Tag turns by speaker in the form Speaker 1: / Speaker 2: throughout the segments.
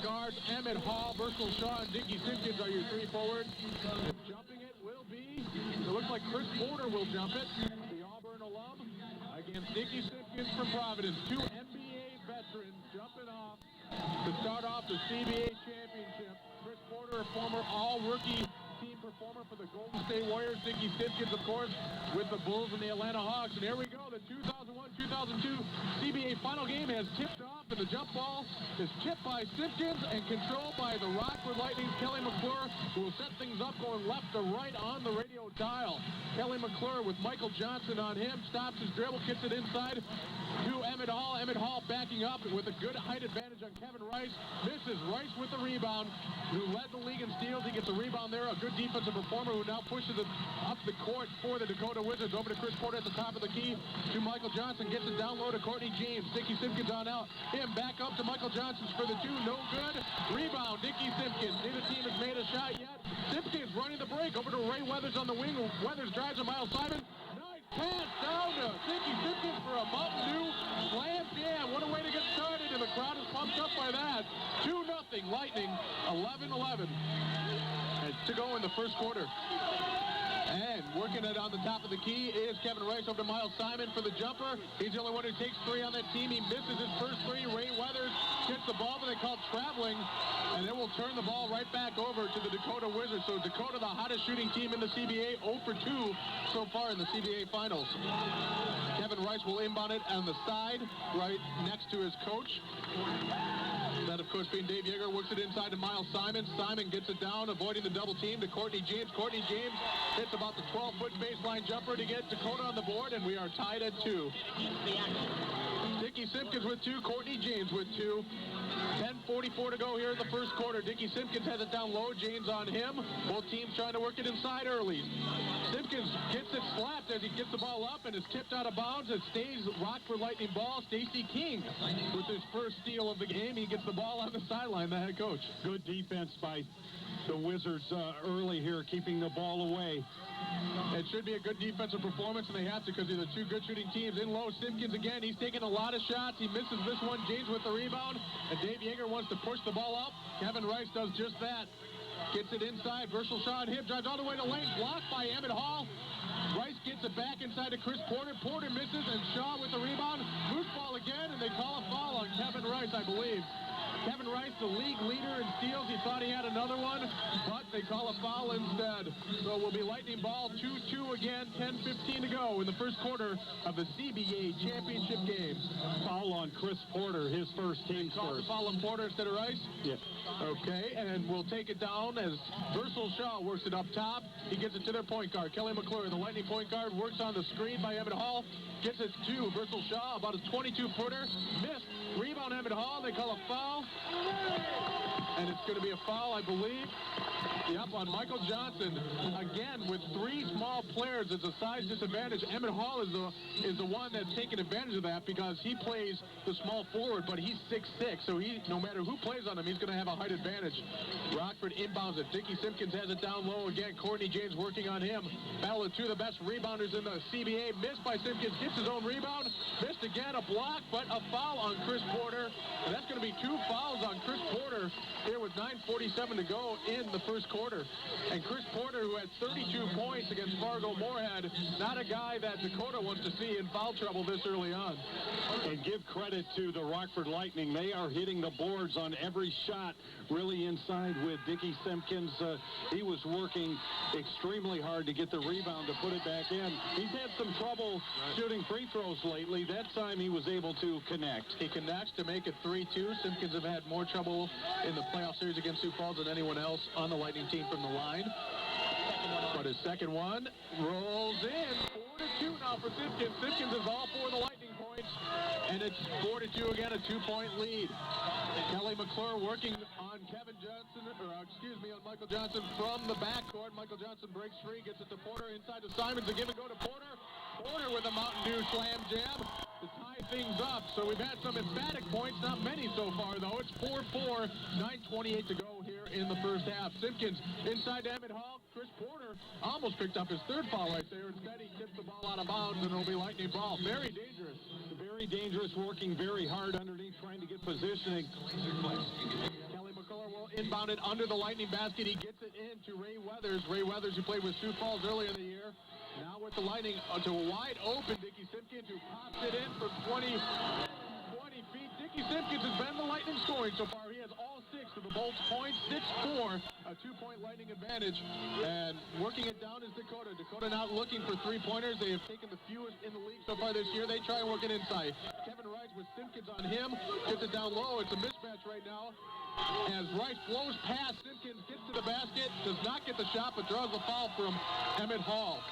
Speaker 1: guards, Emmett Hall, Burchell Shaw, and Dickey Simpkins are your three forwards. Jumping it will be, it looks like Chris Porter will jump it, the Auburn alum, against Dickey Simpkins from Providence. Two NBA veterans jumping off to start off the CBA championship. Chris Porter, a former all-rookie team performer for the Golden State Warriors. Dickey Simpkins, of course, with the Bulls and the Atlanta Hawks. And here we go. The 2001-2002 CBA final game has tipped off, and the jump ball is tipped by Simpkins and controlled by the Rockford Lightning's Kelly McClure, who will set things up going left to right on the radio dial. Kelly McClure with Michael Johnson on him, stops his dribble, kicks it inside to Emmett Hall. Emmett Hall backing up with a good height advantage on Kevin Rice. Misses. Rice with the rebound, who led the league in steals. He gets a rebound there. A good defensive performer who now pushes it up the court for the Dakota Wizards. Over to Chris Porter at the top of the key to Michael Johnson. Gets it down low to Courtney James. Dickey Simpkins on out. Him back up to Michael Johnson for the two. No good. Rebound. Dickey Simpkins. Neither team has made a shot yet. Simpkins running the break. Over to Ray Weathers on the wing. Weathers drives to Miles Simon. Nice pass down to Dickey Simpkins for a Mountain Dew slam. Yeah, what a way to get started. And the crowd is pumped up by that. 2-0 Lightning. 11-11. To go in the first quarter. And working it on the top of the key is Kevin Rice over to Miles Simon for the jumper. He's the only one who takes three on that team. He misses his first three. Ray Weathers gets the ball, but they call traveling, and it will turn the ball right back over to the Dakota Wizards. So Dakota, the hottest shooting team in the CBA, 0 for 2 so far in the CBA finals. Kevin Rice will inbound it on the side, right next to his coach. That, of course, being Dave Yeager, works it inside to Miles Simon. Simon gets it down, avoiding the double team to Courtney James. Courtney James hits about the 12-foot baseline jumper to get Dakota on the board, and we are tied at 2. Dickey Simpkins with 2, Courtney James with 2. 10:44 to go here in the first quarter. Dickey Simpkins has it down low. James on him. Both teams trying to work it inside early. Simpkins gets it slapped as he gets the ball up and is tipped out of bounds. It stays Rockford Lightning ball. Stacey King with his first steal of the game. He gets the ball on the sideline, the head coach.
Speaker 2: Good defense by the Wizards early here, keeping the ball away.
Speaker 1: It should be a good defensive performance, and they have to because they're the two good shooting teams. In low, Simpkins again. He's taking a lot of shots. He misses this one. James with the rebound, and Dave Yeager wants to push the ball up. Kevin Rice does just that. Gets it inside. Burchell Shaw and him drives all the way to lane. Blocked by Emmett Hall. Rice gets it back inside to Chris Porter. Porter misses, and Shaw with the rebound. Loose ball again, and they call a foul on Kevin Rice, I believe. Kevin Rice, the league leader in steals. He thought he had another one, but they call a foul instead. So it will be Lightning ball 2-2 again. 10:15 to go in the first quarter of the CBA championship game.
Speaker 2: Foul on Chris Porter, his first team's first.
Speaker 1: Foul on Porter instead of Rice?
Speaker 2: Yes.
Speaker 1: Okay, and we'll take it down as Burchell Shaw works it up top. He gets it to their point guard, Kelly McClure. The Lightning point guard works on the screen by Emmett Hall. Gets it to Burchell Shaw, about a 22-footer. Missed. Rebound Emmett Hall. They call a foul. And it's going to be a foul, I believe. Yep, on Michael Johnson. Again, with three small players, it's a size disadvantage. Emmett Hall is the one that's taking advantage of that because he plays the small forward, but he's 6'6", so no matter who plays on him, he's going to have a height advantage. Rockford inbounds it. Dickey Simpkins has it down low again. Courtney James working on him. Battle of two of the best rebounders in the CBA. Missed by Simpkins. Gets his own rebound. Missed again. A block, but a foul on Chris Porter. And that's going to be 2 fouls on Chris Porter here with 9:47 to go in the first quarter. And Chris Porter, who had 32 points against Fargo Moorhead, not a guy that Dakota wants to see in foul trouble this early on.
Speaker 2: And give credit to the Rockford Lightning. They are hitting the boards on every shot, really inside with Dickey Simpkins. He was working extremely hard to get the rebound to put it back in. He's had some trouble shooting free throws lately. That time he was able to connect.
Speaker 1: He connects to make it 3-2. Simpkins have had more trouble in the playoff series against Sioux Falls than anyone else on the Lightning team from the line. But his second one rolls in. 4-2 now for Simpkins. Simpkins is all for the Lightning points. And it's 4-2 again, a 2-point lead. Kelly McClure working on Kevin Johnson, on Michael Johnson from the backcourt. Michael Johnson breaks free, gets it to Porter, inside to Simons, a give and go to Porter. Porter with a Mountain Dew slam jam to tie things up. So we've had some emphatic points, not many so far though. It's 4-4, 9:28 to go here in the first half. Simpkins inside to Emmett Hall. Chris Porter almost picked up his third foul right there. Instead he tipped the ball out of bounds and it'll be Lightning ball. Very dangerous.
Speaker 2: Very dangerous, working very hard underneath, trying to get positioning.
Speaker 1: Kelly Miller will inbound it under the Lightning basket. He gets it in to Ray Weathers. Ray Weathers, who played with Sioux Falls earlier in the year. Now with the Lightning to a wide open Dickey Simpkins, who pops it in from 20 feet. Dickey Simpkins has been the Lightning scoring so far. He has all 6 of the Bolts points, 6-4, a 2-point Lightning advantage. And working it down is Dakota. Dakota now looking for 3-pointers. They have taken the fewest in the league so far this year. They try and work it inside. Kevin Rice with Simpkins on him. Gets it down low. It's a mismatch right now. As Rice blows past Simpkins, gets to the basket, does not get the shot, but draws a foul from Emmett Hall.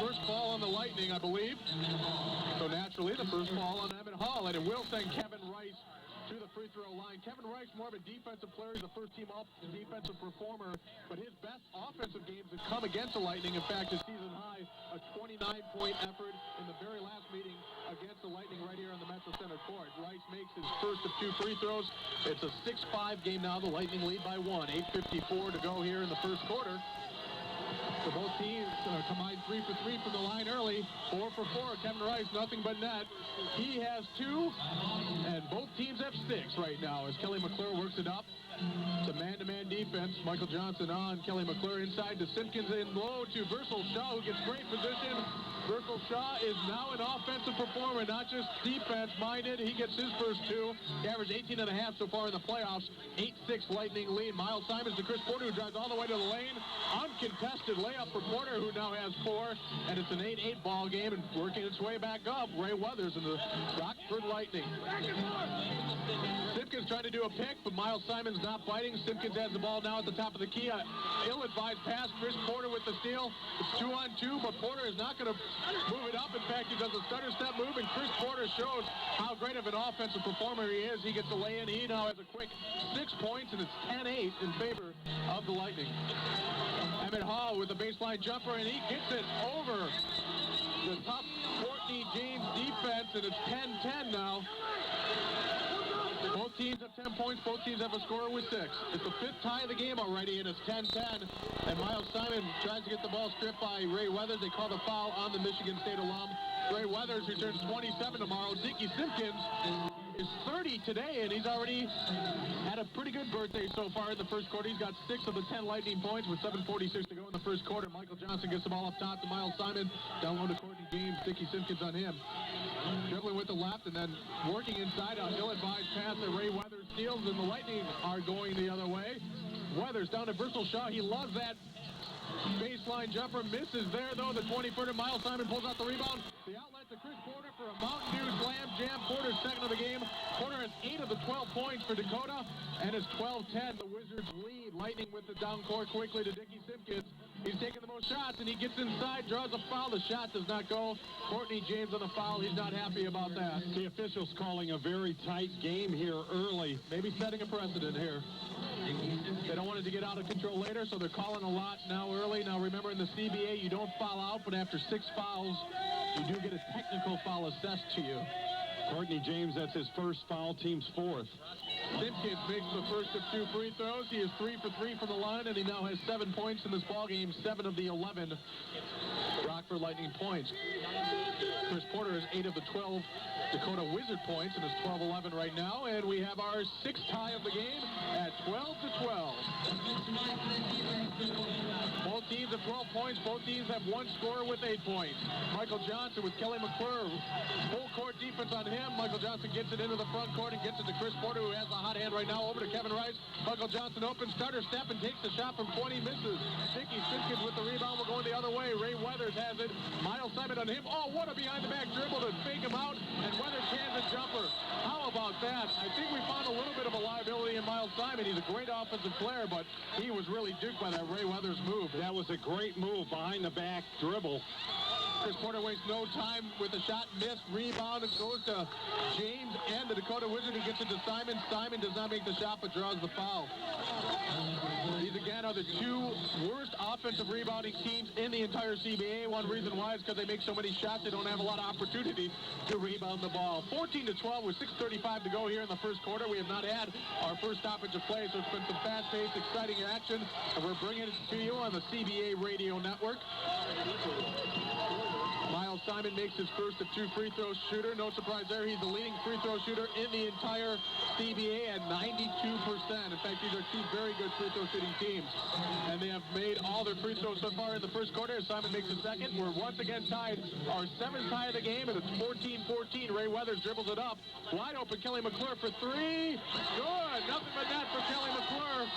Speaker 1: First foul on the Lightning, I believe. So naturally, the first foul on Emmett Hall, and it will send Kevin Rice to the free throw line. Kevin Rice, more of a defensive player. He's a first-team defensive performer, but his best offensive games have come against the Lightning. In fact, his season high, a 29-point effort in the very last meeting against the Lightning right here on the MetroCentre court. Rice makes his first of 2 free throws. It's a 6-5 game now. The Lightning lead by 1. 8:54 to go here in the first quarter. So both teams combined 3 for 3 from the line early. 4 for 4. Kevin Rice, nothing but net. He has 2, and both teams have 6 right now as Kelly McClure works it up. It's a man-to-man defense. Michael Johnson on. Kelly McClure inside to Simpkins in low to Versal Shaw, who gets great position. Versal Shaw is now an offensive performer, not just defense-minded. He gets his first 2. He averaged 18.5 so far in the playoffs. 8-6 Lightning lead. Miles Simons to Chris Porter, who drives all the way to the lane. Uncontested layup for Porter, who now has 4. And it's an 8-8 ball game, and working its way back up. Ray Weathers and the Rockford Lightning. Simpkins trying to do a pick, but Miles Simons not biting. Simpkins has the ball now at the top of the key. Ill-advised pass. Chris Porter with the steal. It's 2-on-2, but Porter is not going to move it up. In fact, he does a stutter step move, and Chris Porter shows how great of an offensive performer he is. He gets a lay-in. He now has a quick 6 points, and it's 10-8 in favor of the Lightning. Emmett Hall with a baseline jumper, and he gets it over the tough Courtney James defense, and it's 10-10 now. Both teams have 10 points. Both teams have a scorer with 6. It's the 5th tie of the game already, and it's 10-10. And Miles Simon tries to get the ball stripped by Ray Weathers. They call the foul on the Michigan State alum. Ray Weathers, who turns 27 tomorrow. Dickey Simpkins is 30 today, and he's already had a pretty good birthday so far in the first quarter. He's got 6 of the 10 Lightning points with 7:46 to go in the first quarter. Michael Johnson gets the ball up top to Miles Simon. Down low to Courtney James. Dickey Simpkins on him. Dribbling with the left and then working inside on ill-advised pass that Ray Weathers steals, and the Lightning are going the other way. Weathers down to Versal Shaw. He loves that baseline jumper. Misses there, though. The 20-footer. Miles Simon pulls out the rebound. The outlet to Chris Porter for a Mountain Dew slam jam. Porter's second of the game. Porter has 8 of the 12 points for Dakota, and it's 12-10. The Wizards lead. Lightning with the down court quickly to Dickey Simpkins. He's taking the most shots, and he gets inside, draws a foul. The shot does not go. Courtney James on the foul. He's not happy about that.
Speaker 2: The officials calling a very tight game here early.
Speaker 1: Maybe setting a precedent here. They don't want it to get out of control later, so they're calling a lot now early. Now remember, in the CBA, you don't foul out, but after 6 fouls, you do get a technical foul assessed to you.
Speaker 2: Courtney James, that's his first foul, team's 4th.
Speaker 1: Simpkins makes the first of 2 free throws. He is 3 for 3 from the line, and he now has 7 points in this ball game, 7 of the 11 Rockford Lightning points. Chris Porter has 8 of the 12 Dakota Wizard points, and it's 12-11 right now, and we have our 6th tie of the game at 12-12. Both teams have 12 points. Both teams have 1 scorer with 8 points. Michael Johnson with Kelly McClure. Full court defense on him. Michael Johnson gets it into the front court and gets it to Chris Porter, who has the hot hand right now. Over to Kevin Rice. Michael Johnson open starter step and takes the shot from 20, misses. Dickey Simpkins with the rebound. We're going the other way. Ray Weathers has it. Miles Simon on him. Oh, what a behind-the-back dribble to fake him out, and Weathers cans a jumper. How about that? I think we found a little bit of a liability in Miles Simon. He's a great offensive player, but he was really duped by that Ray Weathers move.
Speaker 2: That was a great move, behind-the-back dribble.
Speaker 1: Chris Porter wastes no time with the shot, missed, rebound, and goes to James and the Dakota Wizard. He gets it to Simon. Simon does not make the shot, but draws the foul. These, again, are the 2 worst offensive rebounding teams in the entire CBA. One reason why is because they make so many shots, they don't have a lot of opportunity to rebound the ball. 14-12 with 6:35 to go here in the first quarter. We have not had our first stoppage of play, so it's been some fast-paced, exciting action, and we're bringing it to you on the CBA Radio Network. Miles Simon makes his first of 2 free throw shooter. No surprise there. He's the leading free throw shooter in the entire CBA at 92%. In fact, these are 2 very good free throw shooting teams. And they have made all their free throws so far in the first quarter. Simon makes his second. We're once again tied. Our 7th tie of the game, and it's 14-14. Ray Weathers dribbles it up. Wide open, Kelly McClure for 3. Good. Nothing but net for Kelly McClure.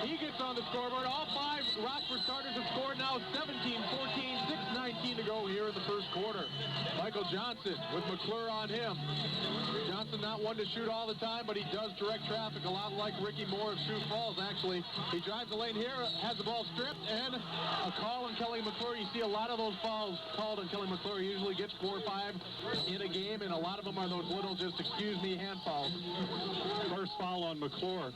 Speaker 1: He gets on the scoreboard. All 5 Rockford starters have scored now. 17-14, 6:19 to go here in the first quarter. Michael Johnson with McClure on him. Johnson not one to shoot all the time, but he does direct traffic a lot like Ricky Moore of Sioux Falls, actually. He drives the lane here, has the ball stripped, and a call on Kelly McClure. You see a lot of those fouls called on Kelly McClure. He usually gets 4 or 5 in a game, and a lot of them are those little just excuse me hand fouls.
Speaker 2: First foul on McClure.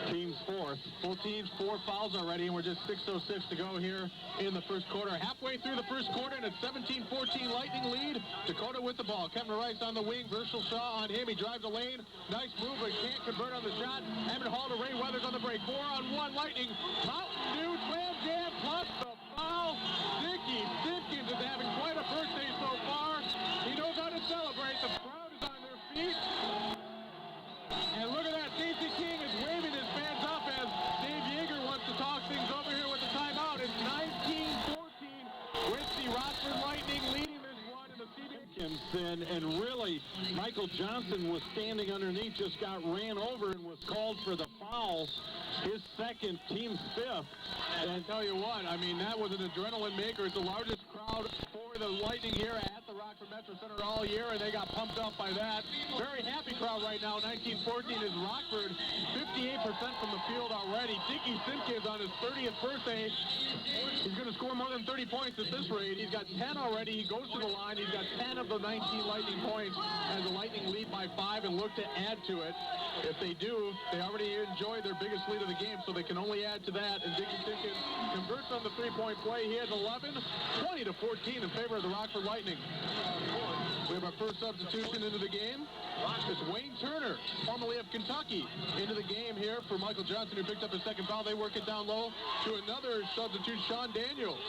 Speaker 2: Team's 4th.
Speaker 1: Full teams, 4 fouls already, and we're just 6:06 to go here in the first quarter. Halfway through the first quarter, and it's 17-14 Lightning lead. Dakota with the ball. Kevin Rice on the wing. Virgil Shaw on him. He drives the lane. Nice move, but can't convert on the shot. Emmett Hall to Ray Weathers on the break. 4-on-1 Lightning. Mountain Dew slam jam plus the foul. Dickey Simpkins is having quite a birthday so far. He knows how to celebrate. The crowd is on their feet. And look at that. Stacey King is waving his fans up as Dave Yeager wants to talk things over here with the timeout. It's 19-14 with the Rockford Lightning leading this one in the CBA.
Speaker 2: And really, Michael Johnson was standing underneath, just got ran over and was called for the foul. His 2nd, team's 5th.
Speaker 1: And I tell you what, I mean, that was an adrenaline maker. It's the largest crowd for the Lightning here at the Rockford MetroCentre all year, and they got pumped up by that. Very happy crowd right now. 19-14 is Rockford. 58% from the field already. Dickey Simpkins on his 30th birthday. He's going to score more than 30 points at this rate. He's got 10 already. He goes to the line. He's got 10 of the 19 Lightning points as the Lightning lead by 5 and look to add to it. If they do, they already enjoyed their biggest lead of the game, so they can only add to that. And Dickey Simpkins converts on the 3-point play. He has 11, 20-14 in favor of the Rockford Lightning. We have our first substitution into the game. It's Wayne Turner, formerly of Kentucky, into the game here for Michael Johnson, who picked up his 2nd foul. They work it down low to another substitute, Sean Daniels.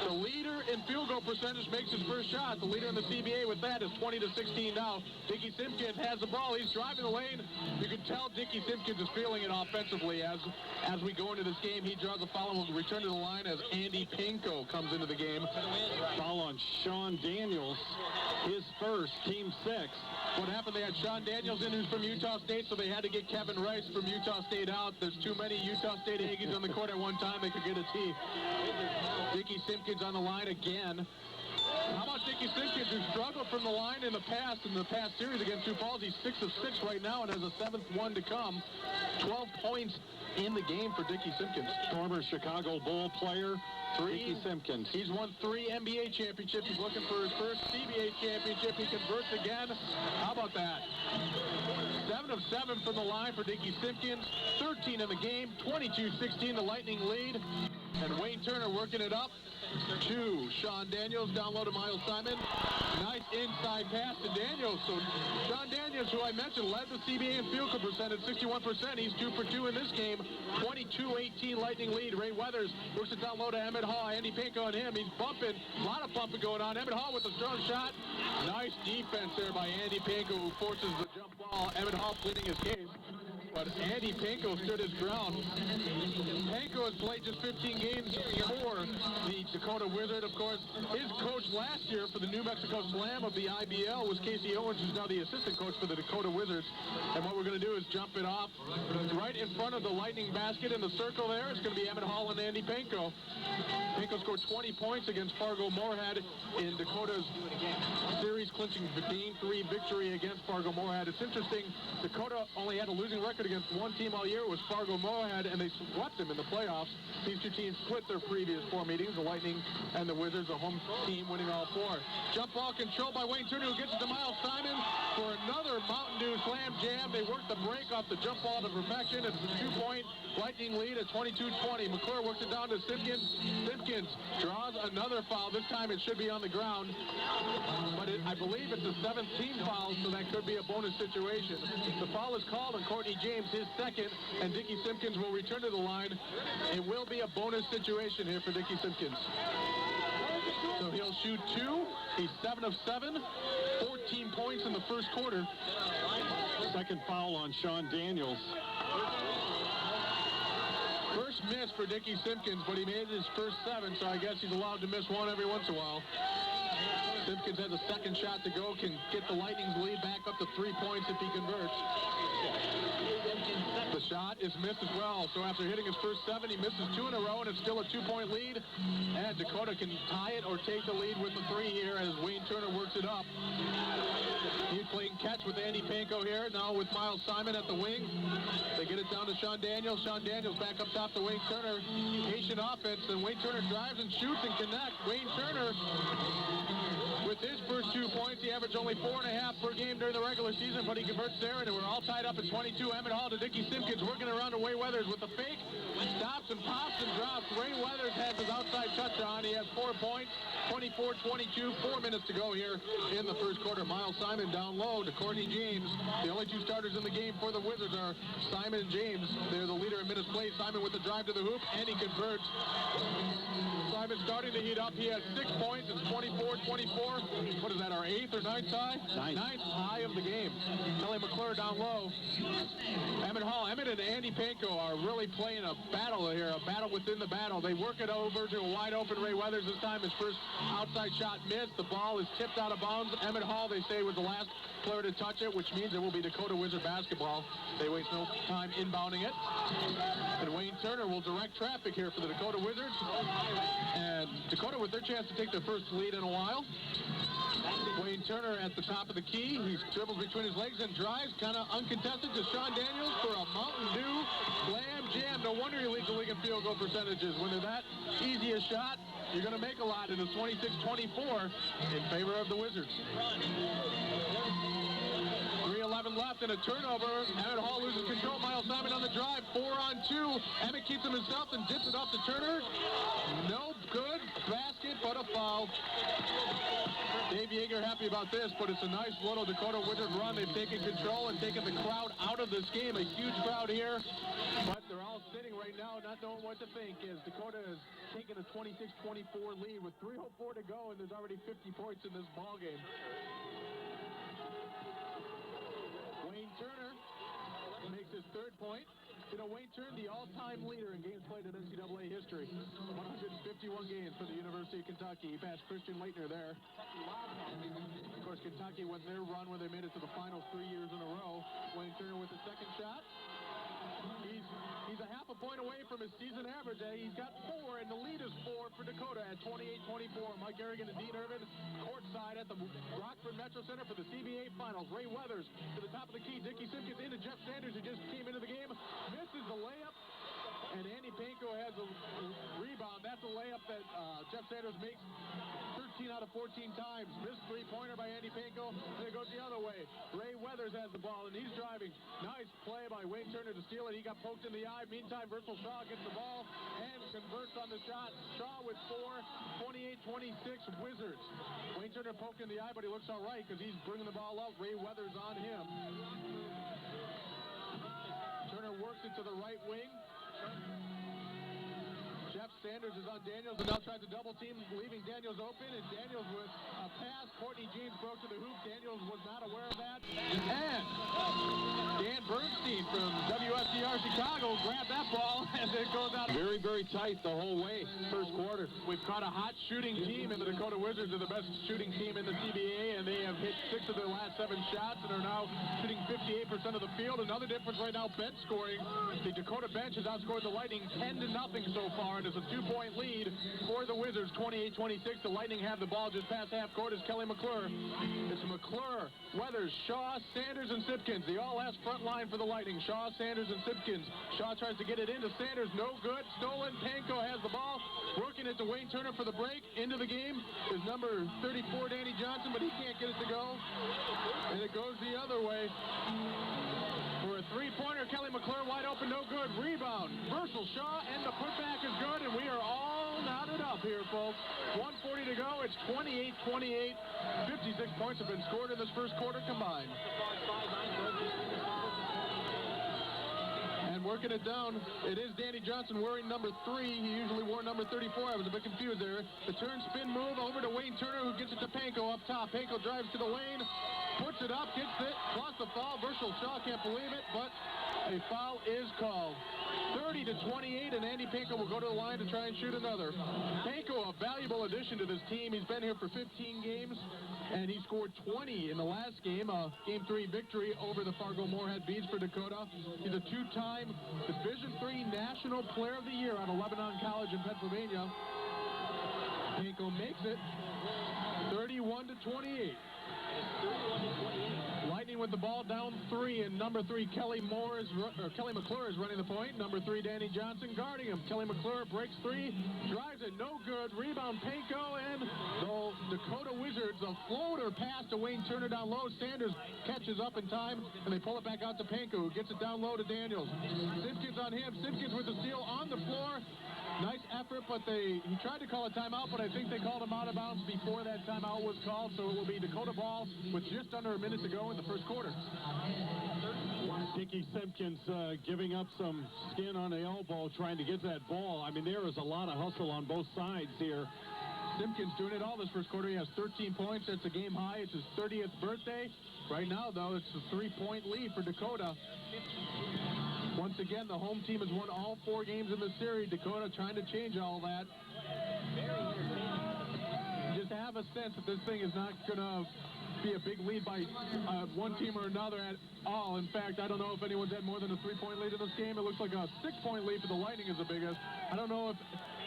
Speaker 1: The leader in field goal percentage makes his first shot. The leader in the CBA with that is 20-16 now. Dickey Simpkins has the ball. He's driving the lane. You can tell Dickey Simpkins is feeling it offensively as we go into this game. He draws a foul and will return to the line as Andy Pinko comes into the game.
Speaker 2: Foul on Sean Daniels, his 1st, team 6.
Speaker 1: What happened, they had Sean Daniels in, who's from Utah State, so they had to get Kevin Rice from Utah State out. There's too many Utah State Aggies on the court at one time. They could get a tee. Dickey Simpkins on the line again. How about Dickey Simpkins, who struggled from the line in the past series against Sioux Falls? He's 6 of 6 right now and has a 7th one to come. 12 points in the game for Dickey Simpkins.
Speaker 2: Former Chicago Bull player, Dickey Simpkins.
Speaker 1: He's won 3 NBA championships. He's looking for his first CBA championship. He converts again. How about that? 7 of 7 from the line for Dickey Simpkins. 13 in the game. 22-16, the Lightning lead. And Wayne Turner working it up to Sean Daniels. Down low to Miles Simon. Nice inside pass to Daniels. So Sean Daniels, who I mentioned, led the CBA in field goal percentage, 61%. He's 2 for 2 in this game. 22-18 Lightning lead. Ray Weathers works it down low to Emmett Hall. Andy Pinko on him. He's bumping. A lot of bumping going on. Emmett Hall with a strong shot. Nice defense there by Andy Pinko, who forces the jump ball. Emmett Hall pleading his case. But Andy Pinko stood his ground. Pinko has played just 15 games for the Dakota Wizard. Of course, his coach last year for the New Mexico Slam of the IBL was Casey Owens, who's now the assistant coach for the Dakota Wizards. And what we're going to do is jump it off right in front of the Lightning basket in the circle there. It's going to be Emmett Hall and Andy Pinko. Pinko scored 20 points against Fargo Moorhead in Dakota's series clinching 15-3 victory against Fargo Moorhead. It's interesting, Dakota only had a losing record against one team all year. It was Fargo Moorhead, and they swept them in the playoffs. These 2 teams split their previous 4 meetings, the Lightning and the Wizards, a home team winning all 4. Jump ball controlled by Wayne Turner, who gets it to Miles Simon for another Mountain Dew slam jam. They work the break off the jump ball to perfection. It's a 2-point Lightning lead at 22-20. McClure works it down to Simpkins. Simpkins draws another foul. This time it should be on the ground, but I believe it's the 7th team foul, so that could be a bonus situation. The foul is called on Courtney James, his 2nd, and Dickey Simpkins will return to the line. It will be a bonus situation here for Dickey Simpkins.
Speaker 2: So he'll shoot 2. He's 7 of 7, 14 points in the first quarter. Second foul on Sean Daniels.
Speaker 1: First miss for Dickey Simpkins, but he made his first 7, so I guess he's allowed to miss one every once in a while. Simpkins has a second shot to go, can get the Lightning's lead back up to 3 points if he converts. The shot is missed as well, so after hitting his first 7, he misses 2 in a row, and it's still a 2-point lead. And Dakota can tie it or take the lead with the 3 here as Wayne Turner works it up. He's playing catch with Andy Panko here, now with Miles Simon at the wing. They get it down to Sean Daniels. Sean Daniels back up top to Wayne Turner. Patient offense, and Wayne Turner drives and shoots and connects. Wayne Turner, with his first 2 points, he averaged only 4.5 per game during the regular season, but he converts there, and we're all tied up at 22. Emmett Hall to Dickey Simpkins, working around to Ray Weathers with the fake. Stops and pops and drops. Ray Weathers has his outside touch on. He has 4 points, 24-22, 4 minutes to go here in the first quarter. Miles Simon down low to Courtney James. The only 2 starters in the game for the Wizards are Simon and James. They're the leader in minutes played. Simon with the drive to the hoop, and he converts. Simon starting to heat up. He has 6 points. It's 24-24. What is that, our 8th or 9th tie? 9th high of the game. Kelly McClure down low. Emmett Hall. Emmett and Andy Panko are really playing a battle here, a battle within the battle. They work it over to a wide-open Ray Weathers this time. His first outside shot missed. The ball is tipped out of bounds. Emmett Hall, they say, was the last player to touch it, which means it will be Dakota Wizard basketball. They waste no time inbounding it. And Wayne Turner will direct traffic here for the Dakota Wizards. And Dakota with their chance to take their first lead in a while. Wayne Turner at the top of the key. He dribbles between his legs and drives, kind of uncontested, to Sean Daniels for a Mountain Dew slam jam. No wonder he leads the league in field goal percentages. When they're that easy a shot, you're going to make a lot. And it's 26-24 in favor of the Wizards. 3:11 left and a turnover. Emmett Hall loses control. Miles Simon on the drive. 4-on-2. Emmett keeps him himself and dips it off to Turner. No good. Basket, but a foul. Dave Yeager happy about this, but it's a nice little Dakota Wizard run. They've taken control and taken the crowd out of this game. A huge crowd here, but they're all sitting right now not knowing what to think as Dakota has taken a 26-24 lead with 3:04 to go, and there's already 50 points in this ball game. Wayne Turner makes his 3rd point. You know, Wayne Turner, the all-time leader in games played in NCAA history. 151 games for the University of Kentucky. He passed Christian Leitner there. Of course, Kentucky went their run where they made it to the finals 3 years in a row. Wayne Turner with the 2nd shot. He's a half a point away from his season average. He's got 4, and the lead is 4 for Dakota at 28-24. Mike Garrigan and Dean Ervin courtside at the Rockford MetroCentre for the CBA Finals. Ray Weathers to the top of the key. Dickey Simpkins into Jeff Sanders, who just came into the game. Misses the layup. And Andy Panko has a rebound. That's a layup that Jeff Sanders makes 13 out of 14 times. Missed 3-pointer by Andy Panko. And it goes the other way. Ray Weathers has the ball, and he's driving. Nice play by Wayne Turner to steal it. He got poked in the eye. Meantime, Virgil Shaw gets the ball and converts on the shot. Shaw with 4, 28-26 Wizards. Wayne Turner poked in the eye, but he looks all right because he's bringing the ball up. Ray Weathers on him. Turner works it to the right wing. Jeff Sanders is on Daniels and now tries to double team, leaving Daniels open, and Daniels with a pass. Courtney James broke to the hoop. Daniels was not aware of that. And Dan Bernstein from WSCR Chicago grabbed that ball as it goes out.
Speaker 2: Very, very tight the whole way, first quarter.
Speaker 1: We've caught a hot shooting team, and the Dakota Wizards are the best shooting team in the CBA, and they have hit 6 of their last 7 shots and are now shooting 58% of the field. Another difference right now, bench scoring. The Dakota bench has outscored the Lightning 10-0 so far, and it's a 2-point lead for the Wizards, 28-26. The Lightning have the ball just past half court as Kelly McClure. It's McClure, Weathers, Shaw, Sanders, and Simpkins. The all-last front line for the Lightning. Shaw, Sanders, and Simpkins. Shaw tries to get it into Sanders. No good. Stolen. Panko has the ball. Working it to Wayne Turner for the break. Into the game is number 34, Danny Johnson, but he can't get it to go. And it goes the other way. For a 3-pointer, Kelly McClure wide open, no good. Rebound, Virgil Shaw, and the putback is good, and we are all knotted up here, folks. 1:40 to go. It's 28-28. 56 points have been scored in this first quarter combined. And working it down. It is Danny Johnson wearing number 3. He usually wore number 34. I was a bit confused there. The turn spin move over to Wayne Turner, who gets it to Panko up top. Panko drives to the lane, puts it up, gets it, plus the foul. Burchell Shaw can't believe it, but a foul is called. 30-28, and Andy Panko will go to the line to try and shoot another. Panko, a valuable addition to this team. He's been here for 15 games, and he scored 20 in the last game, Game 3 victory over the Fargo-Moorhead Bees for Dakota. He's a two-time Division III National Player of the Year out of Lebanon College in Pennsylvania. Panko makes it 31-28. Lightning with the ball down 3, and number 3 Kelly McClure is running the point. Number 3 Danny Johnson guarding him. Kelly McClure breaks 3, drives it, no good. Rebound Panko, and the Dakota Wizards, a floater pass to Wayne Turner down low. Sanders catches up in time, and they pull it back out to Panko, who gets it down low to Daniels. Simpkins on him. Simpkins with the steal on the floor. Nice effort, but he tried to call a timeout, but I think they called him out of bounds before that timeout was called, so it will be Dakota ball with just under a minute to go in the first quarter.
Speaker 2: Dickey Simpkins giving up some skin on the elbow, trying to get that ball. I mean, there is a lot of hustle on both sides here.
Speaker 1: Simpkins doing it all this first quarter. He has 13 points. That's a game high. It's his 30th birthday. Right now, though, it's a 3-point lead for Dakota. Once again, the home team has won all 4 games in the series. Dakota trying to change all that. Just have a sense that this thing is not going to be a big lead by one team or another at all. In fact, I don't know if anyone's had more than a 3-point lead in this game. It looks like a 6-point lead for the Lightning is the biggest. I don't know if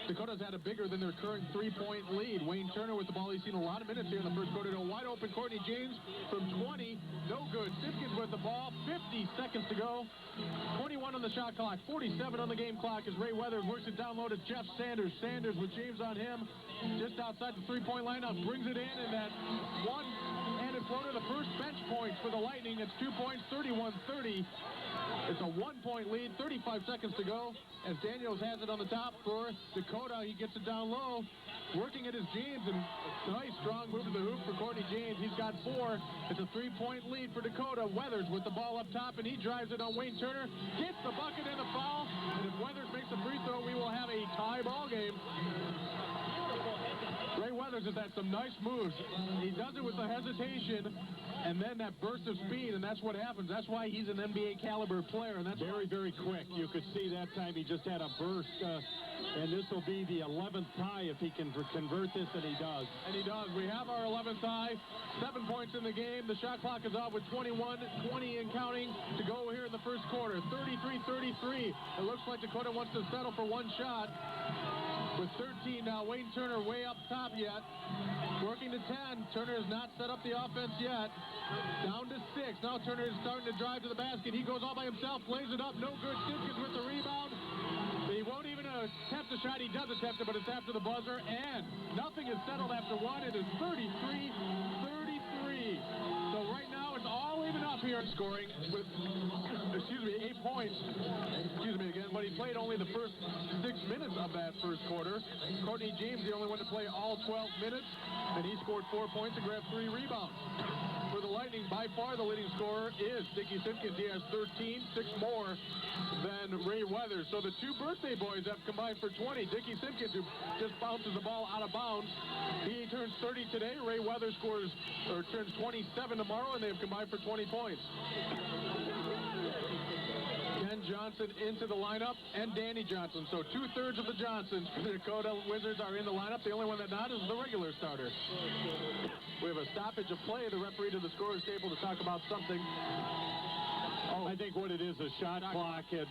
Speaker 1: Dakota's had a bigger than their current 3-point lead. Wayne Turner with the ball. He's seen a lot of minutes here in the first quarter. To a wide open Courtney James from 20. No good. Simpkins with the ball. 50 seconds to go. 21 on the shot clock. 47 on the game clock as Ray Weathers works it down low to Jeff Sanders. Sanders with James on him. Just outside the 3-point line. Now brings it in, and that one-handed floater. The first bench points for the Lightning. It's 2 points. 31-30. It's a 1-point lead, 35 seconds to go, as Daniels has it on the top for Dakota. He gets it down low, working at his James, and a nice strong move to the hoop for Courtney James. He's got 4. It's a 3-point lead for Dakota. Weathers with the ball up top, and he drives it on Wayne Turner, gets the bucket and the foul, and if Weathers makes a free throw, we will have a tie ball game. Ray Weathers has had some nice moves. He does it with the hesitation and then that burst of speed, and that's what happens. That's why he's an NBA caliber player, and that's
Speaker 2: very, very quick. You could see that time he just had a burst, and this will be the 11th tie if he can convert this, and he does.
Speaker 1: And he does. We have our 11th tie. 7 points in the game. The shot clock is off with 21, 20 and counting to go here in the first quarter. 33-33. It looks like Dakota wants to settle for one shot. With 13 now, Wayne Turner way up top yet. Working to 10. Turner has not set up the offense yet. Down to 6. Now Turner is starting to drive to the basket. He goes all by himself, lays it up. No good. Simpkins with the rebound. He won't even attempt the shot. He does attempt it, but it's after the buzzer. And nothing is settled after one. It is 33-33. So right now it's all even up here. Scoring with, 8 points. But he played only the first 6 minutes of that first quarter. Courtney James, the only one to play all 12 minutes, and he scored 4 points and grabbed 3 rebounds. For the Lightning, by far the leading scorer is Dickey Simpkins. He has 13, 6 more than Ray Weathers. So the 2 birthday boys have combined for 20. Dickey Simpkins, who just bounces the ball out of bounds, he turns 30 today. Ray Weathers turns 27 tomorrow, and they have combined for 20 points. Ken Johnson into the lineup, and Danny Johnson. So 2/3 of the Johnsons for the Dakota Wizards are in the lineup. The only one that's not is the regular starter. We have a stoppage of play. The referee to the scorer's table to talk about something.
Speaker 2: I think what it is, the shot clock had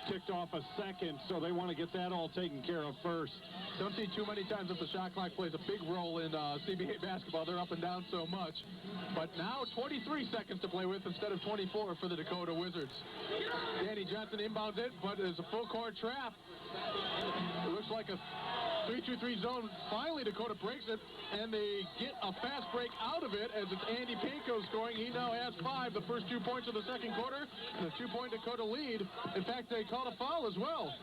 Speaker 2: ticked off a second, so they want to get that all taken care of first.
Speaker 1: Don't see too many times that the shot clock plays a big role in CBA basketball. They're up and down so much. But now 23 seconds to play with instead of 24 for the Dakota Wizards. Danny Johnson inbounds it, but it's a full court trap. It looks like a 3-2-3 zone. Finally, Dakota breaks it, and they get a fast break out of it as it's Andy Panko scoring. He now has 5, the first 2 points of the second quarter, and a 2-point Dakota lead. In fact, they called a foul as well.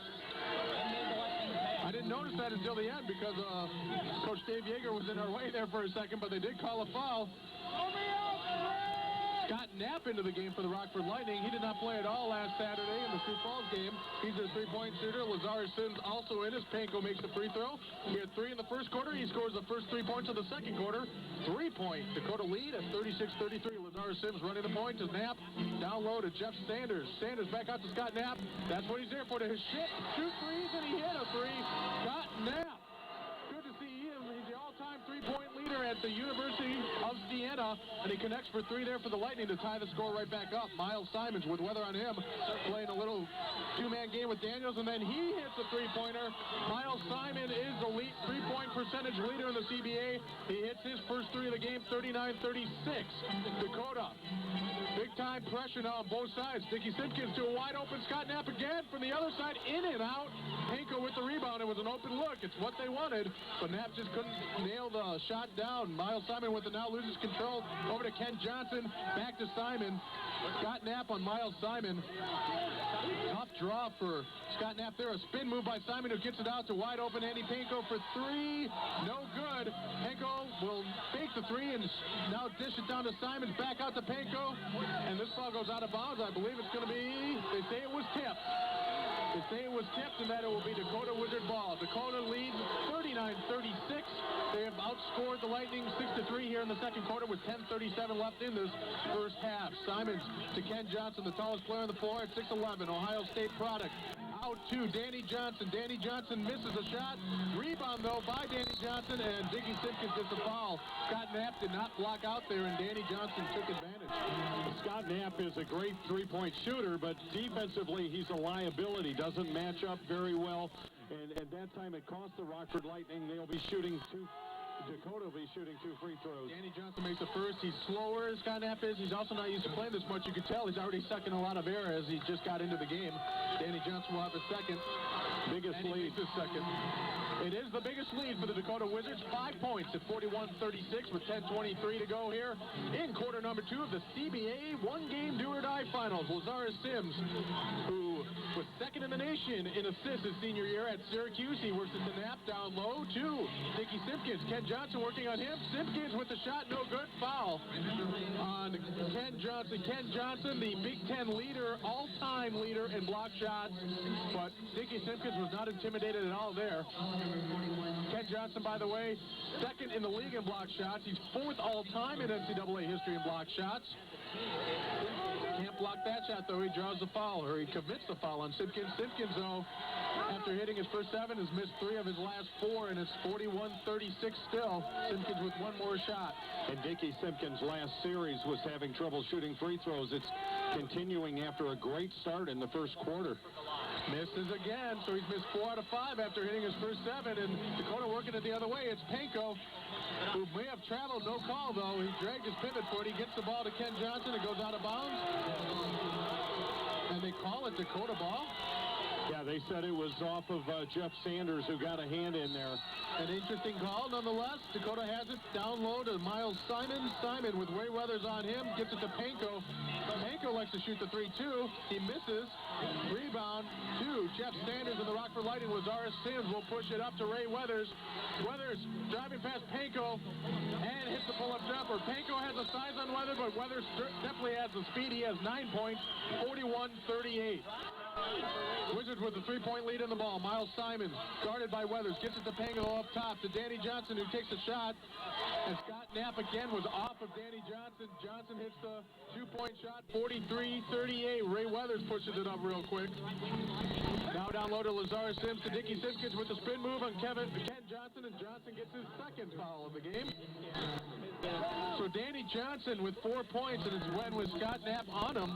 Speaker 1: I didn't notice that until the end because Coach Dave Yeager was in our way there for a second, but they did call a foul. Scott Knapp into the game for the Rockford Lightning. He did not play at all last Saturday in the Sioux Falls game. He's a three-point shooter. Lazar Sims also in as Panko makes the free throw. He had 3 in the first quarter. He scores the first 3 points of the second quarter. 3-point Dakota lead at 36-33. Lazar Sims running the point to Knapp. Down low to Jeff Sanders. Sanders back out to Scott Knapp. That's what he's there for, to shoot threes, and he hit a 3. Scott Knapp. Good to see him. He's the all-time three-point leader at the University of Siena, and he connects for 3 there for the Lightning to tie the score right back up. Miles Simons with weather on him, playing a little two-man game with Daniels, and then he hits a three-pointer. Miles Simon is the three-point percentage leader in the CBA. He hits his first 3 of the game, 39-36. Dakota. Big-time pressure now on both sides. Dickey Simpkins to a wide-open Scott Knapp again from the other side, in and out. Panko with the rebound. It was an open look. It's what they wanted, but Knapp just couldn't nail the shot down. Miles Simon with it now, loses control. Over to Ken Johnson. Back to Simon. Scott Knapp on Miles Simon. Tough draw for Scott Knapp there. A spin move by Simon, who gets it out to wide-open Andy Panko for 3. No good. Panko will fake the 3 and now dish it down to Simons. Back out to Panko. And this ball goes out of bounds. I believe it's going to be, they say it was tipped. They say it was tipped and that it will be Dakota Wizard ball. Dakota leads 39-36. They have outscored the Lightning 6-3 here in the second quarter with 10:37 left in this first half. Simons to Ken Johnson, the tallest player on the floor at 6'11", Ohio State product. Out to Danny Johnson. Danny Johnson misses a shot. Rebound, though, by Danny Johnson, and Dickey Simpkins gets the foul. Scott Knapp did not block out there, and Danny Johnson took advantage.
Speaker 2: Scott Knapp is a great three-point shooter, but defensively he's a liability. Doesn't match up very well, and at that time it cost the Rockford Lightning. They'll be shooting 2. Dakota will be shooting 2 free throws.
Speaker 1: Danny Johnson makes the first. He's slower as Scott Knapp is. He's also not used to playing this much. You can tell he's already sucking a lot of air as he just got into the game. Danny Johnson will have a second.
Speaker 2: Biggest lead.
Speaker 1: His second. It is the biggest lead for the Dakota Wizards. 5 points at 41-36 with 10:23 to go here in quarter number 2 of the CBA one-game do-or-die finals. Lazar Sims, who was second in the nation in assists his senior year at Syracuse. He works at the Knapp down low to Dickey Simpkins. Ken Johnson working on him. Simpkins with the shot, no good. Foul on Ken Johnson. Ken Johnson, the Big Ten leader, all-time leader in block shots, but Dickey Simpkins was not intimidated at all there. Ken Johnson, by the way, second in the league in block shots. He's 4th all-time in NCAA history in block shots. Can't block that shot, though. He draws the foul, or he commits the foul on Simpkins. Simpkins, though, after hitting his first 7, has missed 3 of his last 4, and it's 41-36 still. Simpkins with 1 more shot.
Speaker 2: And Dickey Simpkins' last series was having trouble shooting free throws. It's continuing after a great start in the first quarter.
Speaker 1: Misses again, so he's missed 4 out of 5 after hitting his first 7, and Dakota working it the other way. It's Panko, who may have traveled, no call, though. He dragged his pivot foot. He gets the ball to Ken Johnson. It goes out of bounds, and they call it Dakota ball.
Speaker 2: Yeah, they said it was off of Jeff Sanders, who got a hand in there.
Speaker 1: An interesting call, nonetheless. Dakota has it down low to Miles Simon. Simon with Ray Weathers on him, gets it to Panko. Panko likes to shoot the 3-2. He misses. Rebound to Jeff Sanders and the Rockford Lightning. Lazar Sims will push it up to Ray Weathers. Weathers driving past Panko and hits the pull-up jumper. Panko has a size on Weathers, but Weathers definitely has the speed. He has 9 points, 41-38. Wizards with a 3-point lead in the ball. Miles Simon, guarded by Weathers, gets it to Panko up top to Danny Johnson, who takes a shot. And Scott Knapp again was off of Danny Johnson. Johnson hits the 2-point shot, 43-38. Ray Weathers pushes it up real quick. Now down low to Lazar Sims to Dickey Simpkins with the spin move on Ken Johnson, and Johnson gets his second foul of the game. So Danny Johnson with 4 points, and it's when with Scott Knapp on him.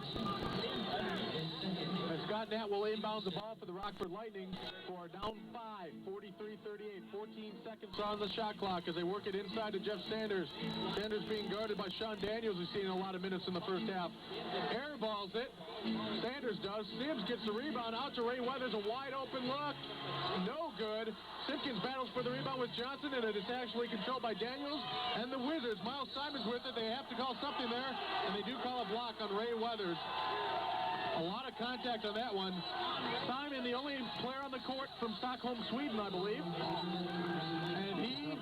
Speaker 1: And Scott Knapp will inbound the ball for the Rockford Lightning for down 5, 43-38, 14 seconds on the shot clock as they work it inside to Jeff Sanders. Sanders being guarded by Sean Daniels, who's seen a lot of minutes in the first half. Airballs it. Sanders does. Sims gets the rebound out to Ray Weathers. A wide open look. No good. Simpkins battles for the rebound with Johnson, and it is actually controlled by Daniels. And the Wizards, Miles Simon's with it. They have to call something there, and they do call a block on Ray Weathers. A lot of contact on that one. Simon, the only player on the court from Stockholm, Sweden, I believe. And he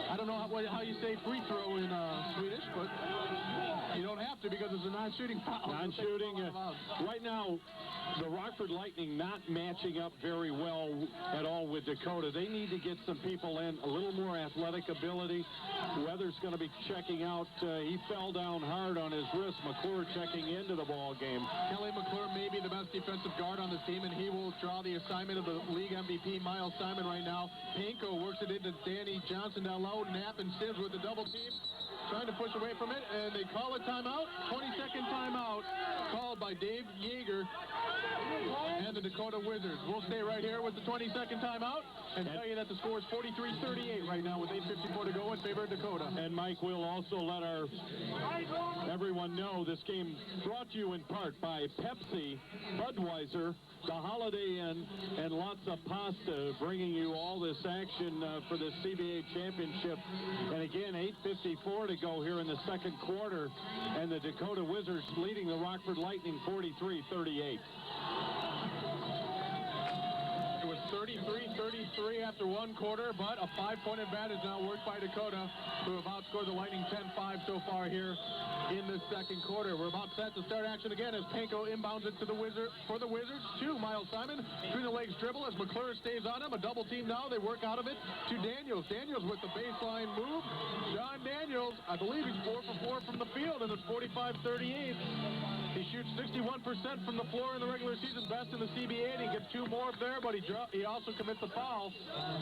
Speaker 1: I don't know how you say free throw in Swedish, but you don't have to because it's a non-shooting foul.
Speaker 2: Non-shooting. Right now, the Rockford Lightning not matching up very well at all with Dakota. They need to get some people in, a little more athletic ability. Weather's going to be checking out. He fell down hard on his wrist. McClure checking into the ball game.
Speaker 1: Kelly McClure may be the best defensive guard on this team, and he will draw the assignment of the league MVP, Miles Simon, right now. Panko works it into Danny Johnson down low. Knapp and Sims with the double team, trying to push away from it, and they call a timeout. 20-second timeout called by Dave Yeager and the Dakota Wizards. We'll stay right here with the 20-second timeout and tell you that the score is 43-38 right now with 8:54 to go in favor of Dakota.
Speaker 2: And Mike, we'll also let everyone know this game brought to you in part by Pepsi, Budweiser, the Holiday Inn, and lots of pasta, bringing you all this action for the CBA championship. And again, 8:54 to go here in the second quarter, and the Dakota Wizards leading the Rockford Lightning 43-38.
Speaker 1: It was 33-33 after one quarter, but a 5-point advantage now worked by Dakota, who have outscored the Lightning 10-5 so far here in the second quarter. We're about set to start action again as Panko inbounds it to the Wizards to Miles Simon. Between the legs dribble as McClure stays on him. A double team now. They work out of it to Daniels. Daniels with the baseline move. John Daniels, I believe he's 4 for 4 from the field, and it's 45-38. He shoots 61% from the floor in the regular season, best in the CBA, and he gets 2 more up there, but he also commits a foul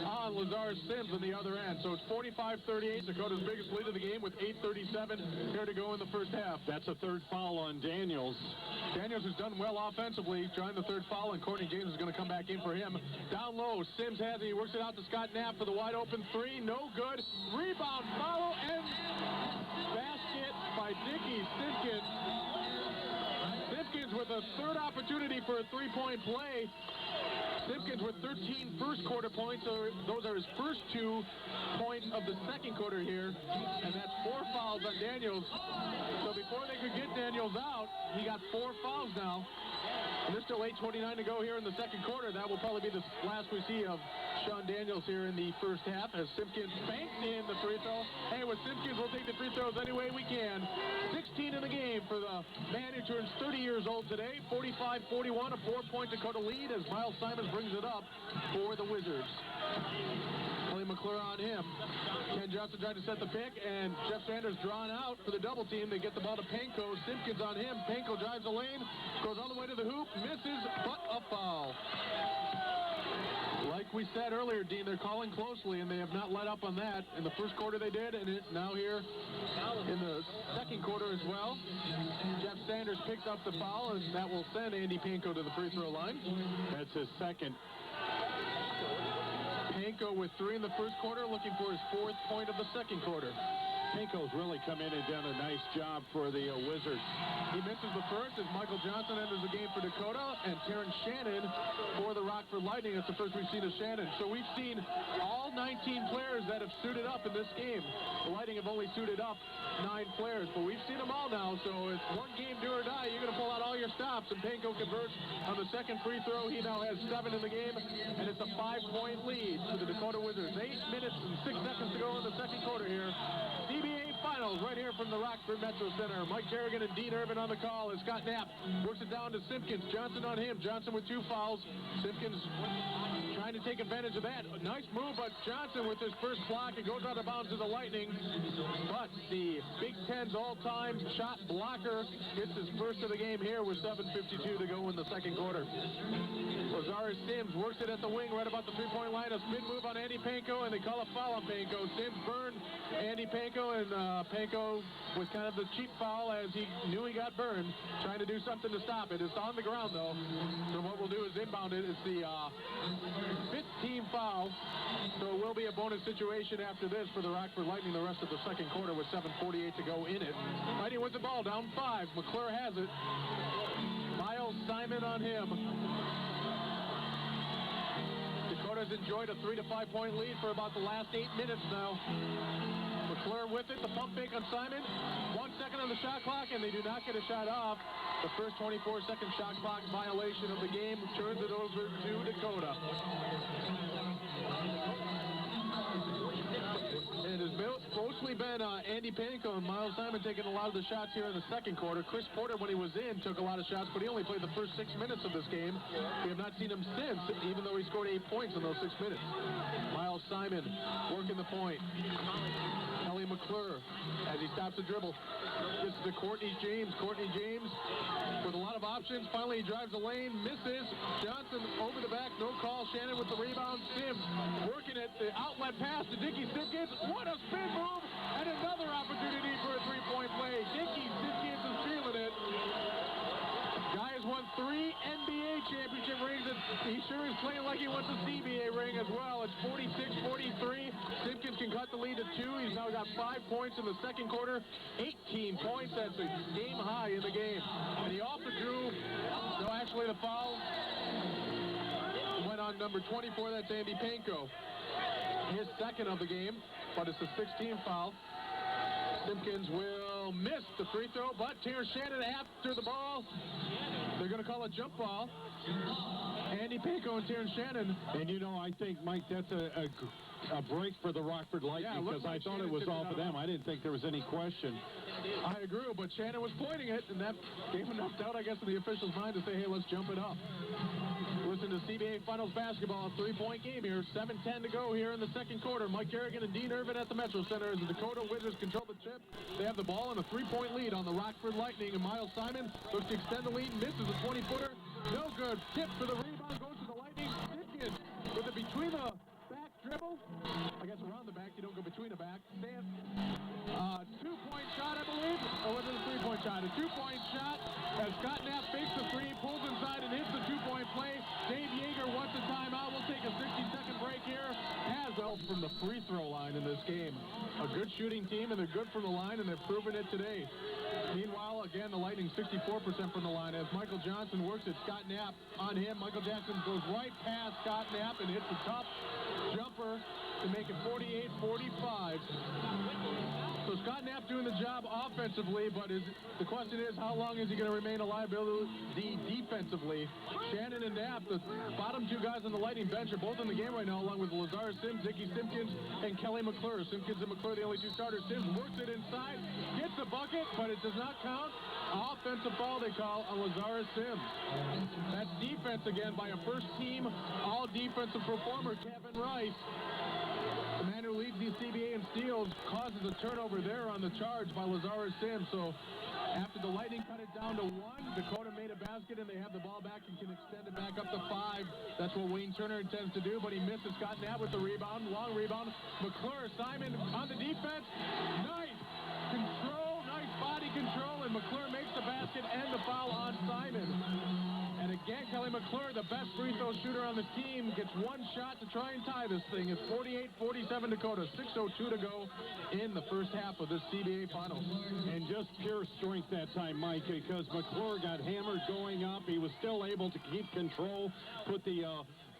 Speaker 1: on Lazar Sims on the other end. So it's 45-38, Dakota's biggest lead of the game with 8:37 here to go in the first half.
Speaker 2: That's a third foul on Daniels.
Speaker 1: Daniels has done well offensively, trying the third foul, and Courtney James is going to come back in for him. Down low, Sims has it. He works it out to Scott Knapp for the wide open 3. No good. Rebound, follow, and basket by Dickey Simpkins. Simpkins with a third opportunity for a 3-point play. Simpkins with 13 first quarter points. Those are his first 2 points of the second quarter here. And that's 4 fouls on Daniels. So before they could get Daniels out, he got 4 fouls now. And there's still 8:29 to go here in the second quarter. That will probably be the last we see of Sean Daniels here in the first half as Simpkins banks in the free throw. Hey, with Simpkins, we'll take the free throws any way we can. 16 in the game for the man who turns 30 years old today. 45-41, a 4-point Dakota lead as Miles Simons brings it up for the Wizards. Kelly McClure on him. Ken Johnson tried to set the pick, and Jeff Sanders drawn out for the double team. They get the ball to Panko. Simpkins on him. Panko drives the lane, goes all the way to the hoop, misses, but a foul. Like we said earlier, Dean, they're calling closely, and they have not let up on that. In the first quarter they did, and now here in the second quarter as well. Jeff Sanders picks up the foul, and that will send Andy Panko to the free throw line.
Speaker 2: That's his second.
Speaker 1: Panko with 3 in the first quarter, looking for his 4th point of the second quarter.
Speaker 2: Panko's really come in and done a nice job for the Wizards.
Speaker 1: He misses the first as Michael Johnson enters the game for Dakota, and Terrence Shannon for the Rockford Lightning. That's the first we've seen of Shannon. So we've seen all 19 players that have suited up in this game. The Lightning have only suited up 9 players, but we've seen them all now. So it's one game, do or die. You're going to pull out all your stops, and Panko converts on the second free throw. He now has 7 in the game, and it's a 5-point lead for the Dakota Wizards. 8 minutes and 6 seconds to go in the second quarter here. CBA Finals right here from the Rockford MetroCentre. Mike Garrigan and Dean Ervin on the call as Scott Knapp works it down to Simpkins. Johnson on him. Johnson with 2 fouls. Simpkins trying to take advantage of that. A nice move, but Johnson with his first block. It goes out of bounds to the Lightning. But the Big Ten's all-time shot blocker gets his first of the game here with 7:52 to go in the second quarter. Lazar Sims works it at the wing right about the 3-point line. A spin move on Andy Panko, and they call a foul on Panko. Sims burned Andy Panko, and Panko with kind of the cheap foul as he knew he got burned, trying to do something to stop it. It's on the ground, though. So what we'll do is inbound it. It's the 5th team foul. So it will be a bonus situation after this for the Rockford Lightning the rest of the second quarter with 7:48 to go in it. Lightning with the ball, down 5. McClure has it. Miles Simon on him. Dakota's enjoyed a 3 to 5 point lead for about the last 8 minutes now. McClure with it, the pump fake on Simon. 1 second on the shot clock, and they do not get a shot off. The first 24-second shot clock violation of the game turns it over to Dakota. It has mostly been Andy Panko and Miles Simon taking a lot of the shots here in the second quarter. Chris Porter, when he was in, took a lot of shots, but he only played the first 6 minutes of this game. We have not seen him since, even though he scored 8 points in those 6 minutes. Miles Simon working the point. Kelly McClure, as he stops the dribble, gets to Courtney James. Courtney James with a lot of options. Finally, he drives the lane, misses. Johnson over the back, no call. Shannon with the rebound. Sims working it. The outlet pass to Dickey Simpkins. What a spin move! And another opportunity for a three-point play. Dickey Simpkins is feeling it. Guy has won 3 NBA championship rings, and he sure is playing like he wants a CBA ring as well. It's 46-43. Simpkins can cut the lead to 2. He's now got 5 points in the second quarter. 18 points. That's a game high in the game. And he also drew, no, actually the foul went on number 24. That's Andy Panko. His second of the game, but it's a 16 foul. Simpkins will miss the free throw, but Terrence Shannon after the ball. They're going to call a jump ball. Andy Panko and Terrence Shannon.
Speaker 2: And, you know, I think, Mike, that's a break for the Rockford Lightning, because I thought it was off of them. I didn't think there was any question.
Speaker 1: I agree, but Shannon was pointing it, and that gave enough doubt, I guess, in the official's mind to say, hey, let's jump it up. Listen to CBA Finals basketball, a 3-point game here. 7:10 to go here in the second quarter. Mike Garrigan and Dean Ervin at the MetroCentre as the Dakota Wizards control the tip. They have the ball and a 3-point lead on the Rockford Lightning, and Miles Simon looks to extend the lead, misses a 20-footer. No good. Tip for the rebound, goes to the Lightning. Simpkins with it between the back dribble. I guess around the back, you don't go between the back. Stand. 2-point shot, I believe. Or was it a 3-point shot? A 2-point shot as Scott Knapp fakes the 3, pulls inside and hits the 2-point play. Dave Yeager wants a timeout. We'll take a 60-second break here. Has help from the free throw line in this game. A good shooting team, and they're good from the line, and they've proven it today. Meanwhile, again, the Lightning 64% from the line as Michael Johnson works at Scott Knapp on him. Michael Johnson goes right past Scott Knapp and hits a tough jumper to make it 48-45. So Scott Knapp doing the job offensively, but the question is, how long is he going to remain a liability defensively? Shannon and Knapp, the bottom 2 guys on the Lightning bench, are both in the game right now, along with Lazar Sims, Dickey Simpkins, and Kelly McClure. Simpkins and McClure, the only 2 starters. Sims works it inside, gets a bucket, but it does not count. Offensive foul they call on Lazar Sims. That's defense again by a first-team all-defensive performer, Kevin Rice. The man who leads the CBA in steals causes a turnover there on the charge by Lazar Sims. So after the Lightning cut it down to 1, Dakota made a basket and they have the ball back and can extend it back up to 5. That's what Wayne Turner intends to do, but he misses. Scott Knapp with the rebound, long rebound. McClure, Simon on the defense. Nice control, nice body control, and McClure makes the basket and the foul on Simon. And again, Kelly McClure, the best free throw shooter on the team, gets 1 shot to try and tie this thing. It's 48-47 Dakota. 6:02 to go in the first half of this CBA Finals.
Speaker 2: And just pure strength that time, Mike, because McClure got hammered going up. He was still able to keep control, put the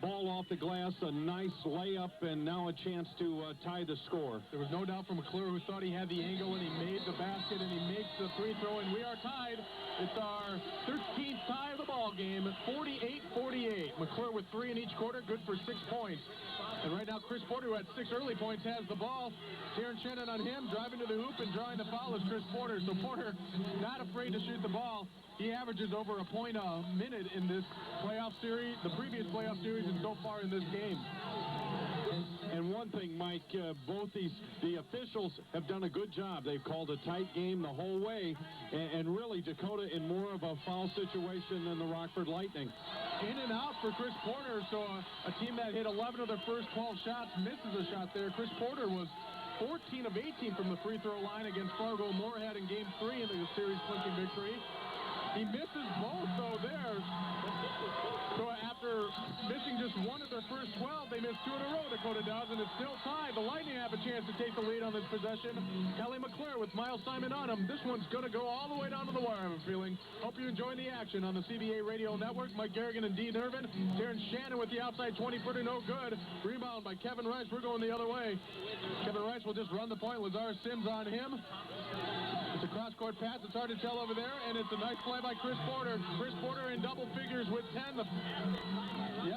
Speaker 2: ball off the glass, a nice layup, and now a chance to tie the score.
Speaker 1: There was no doubt for McClure, who thought he had the angle, and he made the basket, and he makes the free throw, and we are tied. It's our 13th tie of the ball game, 48-48. McClure with 3 in each quarter, good for 6 points. And right now, Chris Porter, who had 6 early points, has the ball. Terrence Shannon on him, driving to the hoop and drawing the foul is Chris Porter. So Porter not afraid to shoot the ball. He averages over a point a minute in this playoff series, the previous playoff series, and so far in this game.
Speaker 2: And one thing, Mike, the officials have done a good job. They've called a tight game the whole way, and really Dakota in more of a foul situation than the Rockford Lightning.
Speaker 1: In and out for Chris Porter, so a team that hit 11 of their first 12 shots misses a shot there. Chris Porter was 14 of 18 from the free throw line against Fargo Moorhead in Game 3 in the series clinching victory. He misses both, though, there. So after missing just 1 won of their first 12. They missed 2 in a row, Dakota does, and it's still tied. The Lightning have a chance to take the lead on this possession. Kelly McClure with Miles Simon on him. This one's going to go all the way down to the wire, I have a feeling. Hope you're enjoying the action on the CBA Radio Network. Mike Garrigan and Dean Ervin. Darren Shannon with the outside 20-footer, no good. Rebound by Kevin Rice. We're going the other way. Kevin Rice will just run the point. Lazar Sims on him. It's a cross-court pass. It's hard to tell over there, and it's a nice play by Chris Porter. Chris Porter in double figures with 10.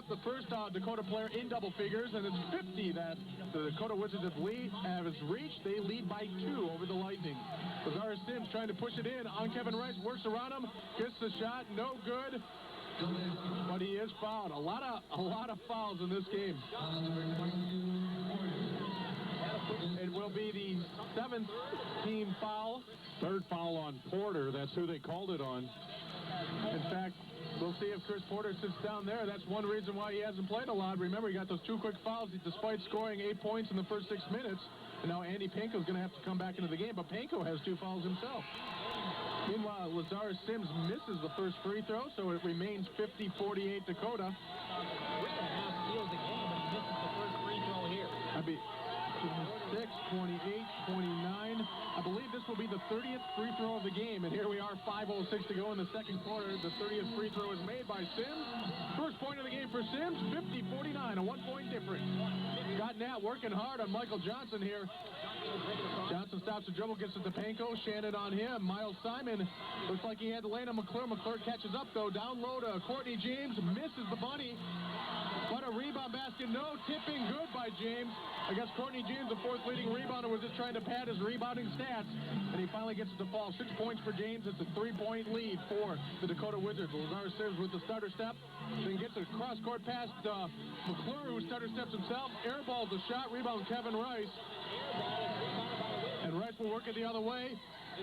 Speaker 1: The first Dakota player in double figures, and it's 50 that the Dakota Wizards have reached. They lead by 2 over the Lightning. Lazar Sims trying to push it in on Kevin Rice. Works around him. Gets the shot. No good. But he is fouled. A lot of fouls in this game. It will be the 7th team foul.
Speaker 2: 3rd foul on Porter. That's who they called it on.
Speaker 1: In fact, we'll see if Chris Porter sits down there. That's one reason why he hasn't played a lot. Remember, he got those 2 quick fouls despite scoring 8 points in the first 6 minutes. And now Andy Panko's going to have to come back into the game. But Panko has 2 fouls himself. Meanwhile, Lazar Sims misses the first free throw, so it remains 50-48 Dakota.
Speaker 3: 3.5 steals a game, and he misses the first free throw here.
Speaker 1: 6, 28, 29. I believe this will be the 30th free throw of the game, and here we are, 5:06 to go in the second quarter. The 30th free throw is made by Sims. First point of the game for Sims, 50-49, a 1-point difference. Scott Knapp working hard on Michael Johnson here. Johnson stops the dribble, gets it to Panko. Shannon on him. Miles Simon looks like he had the lane on McClure. McClure catches up, though. Down low to Courtney James. Misses the bunny. But a rebound basket. No tipping. Good by James. I guess Courtney James, the 4th leading rebounder, was just trying to pad his rebounding stats. And he finally gets it to fall. 6 points for James. It's a 3-point lead for the Dakota Wizards. Lazar Sims with the starter step. Then gets a cross-court pass to McClure, who starter steps himself. Airballs the shot. Rebound Kevin Rice. And Rice will work it the other way.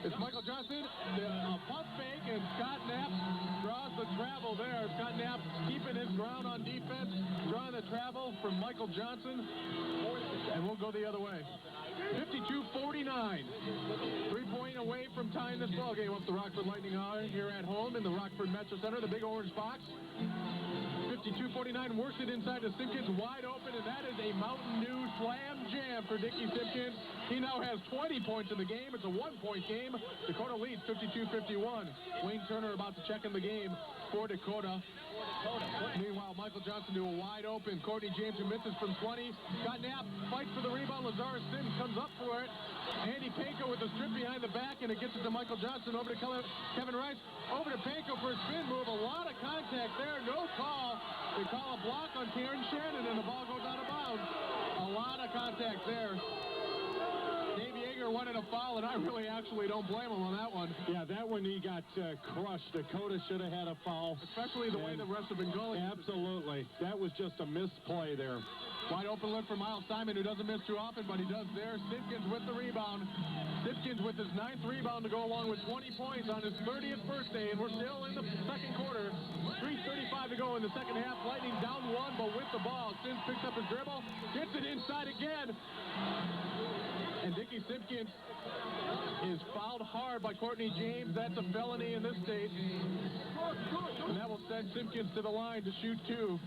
Speaker 1: It's Michael Johnson, the pump fake, and Scott Knapp draws the travel there. Scott Knapp keeping his ground on defense, drawing the travel from Michael Johnson. And we'll go the other way. 52-49. 3-point away from tying this ball game up. The Rockford Lightning are here at home in the Rockford MetroCentre, the big orange box. 52-49, works it inside to Simpkins, wide open, and that is a Mountain Dew slam jam for Dickey Simpkins. He now has 20 points in the game. It's a 1-point game. Dakota leads 52-51. Wayne Turner about to check in the game for Dakota. Meanwhile, Michael Johnson to a wide open. Courtney James, who misses from 20. Scott Knapp fights for the rebound. Lazar Sims comes up for it. Andy Panko with a strip behind the back, and it gets it to Michael Johnson. Over to Kevin Rice. Over to Panko for a spin move. A lot of contact there. No call. They call a block on Karen Shannon, and the ball goes out of bounds. A lot of contact there. Dave Yeager wanted a foul, and I really actually don't blame him on that one.
Speaker 2: Yeah, that one he got crushed. Dakota should have had a foul.
Speaker 1: Especially the way the refs have been going.
Speaker 2: Absolutely. That was just a misplay there.
Speaker 1: Wide open look for Miles Simon, who doesn't miss too often, but he does there. Simpkins with the rebound. Simpkins with his 9th rebound to go along with 20 points on his 30th birthday, and we're still in the second quarter. 3:35 to go in the second half. Lightning down 1, but with the ball. Sims picks up his dribble, gets it inside again. And Dickey Simpkins is fouled hard by Courtney James. That's a felony in this state. And that will send Simpkins to the line to shoot 2.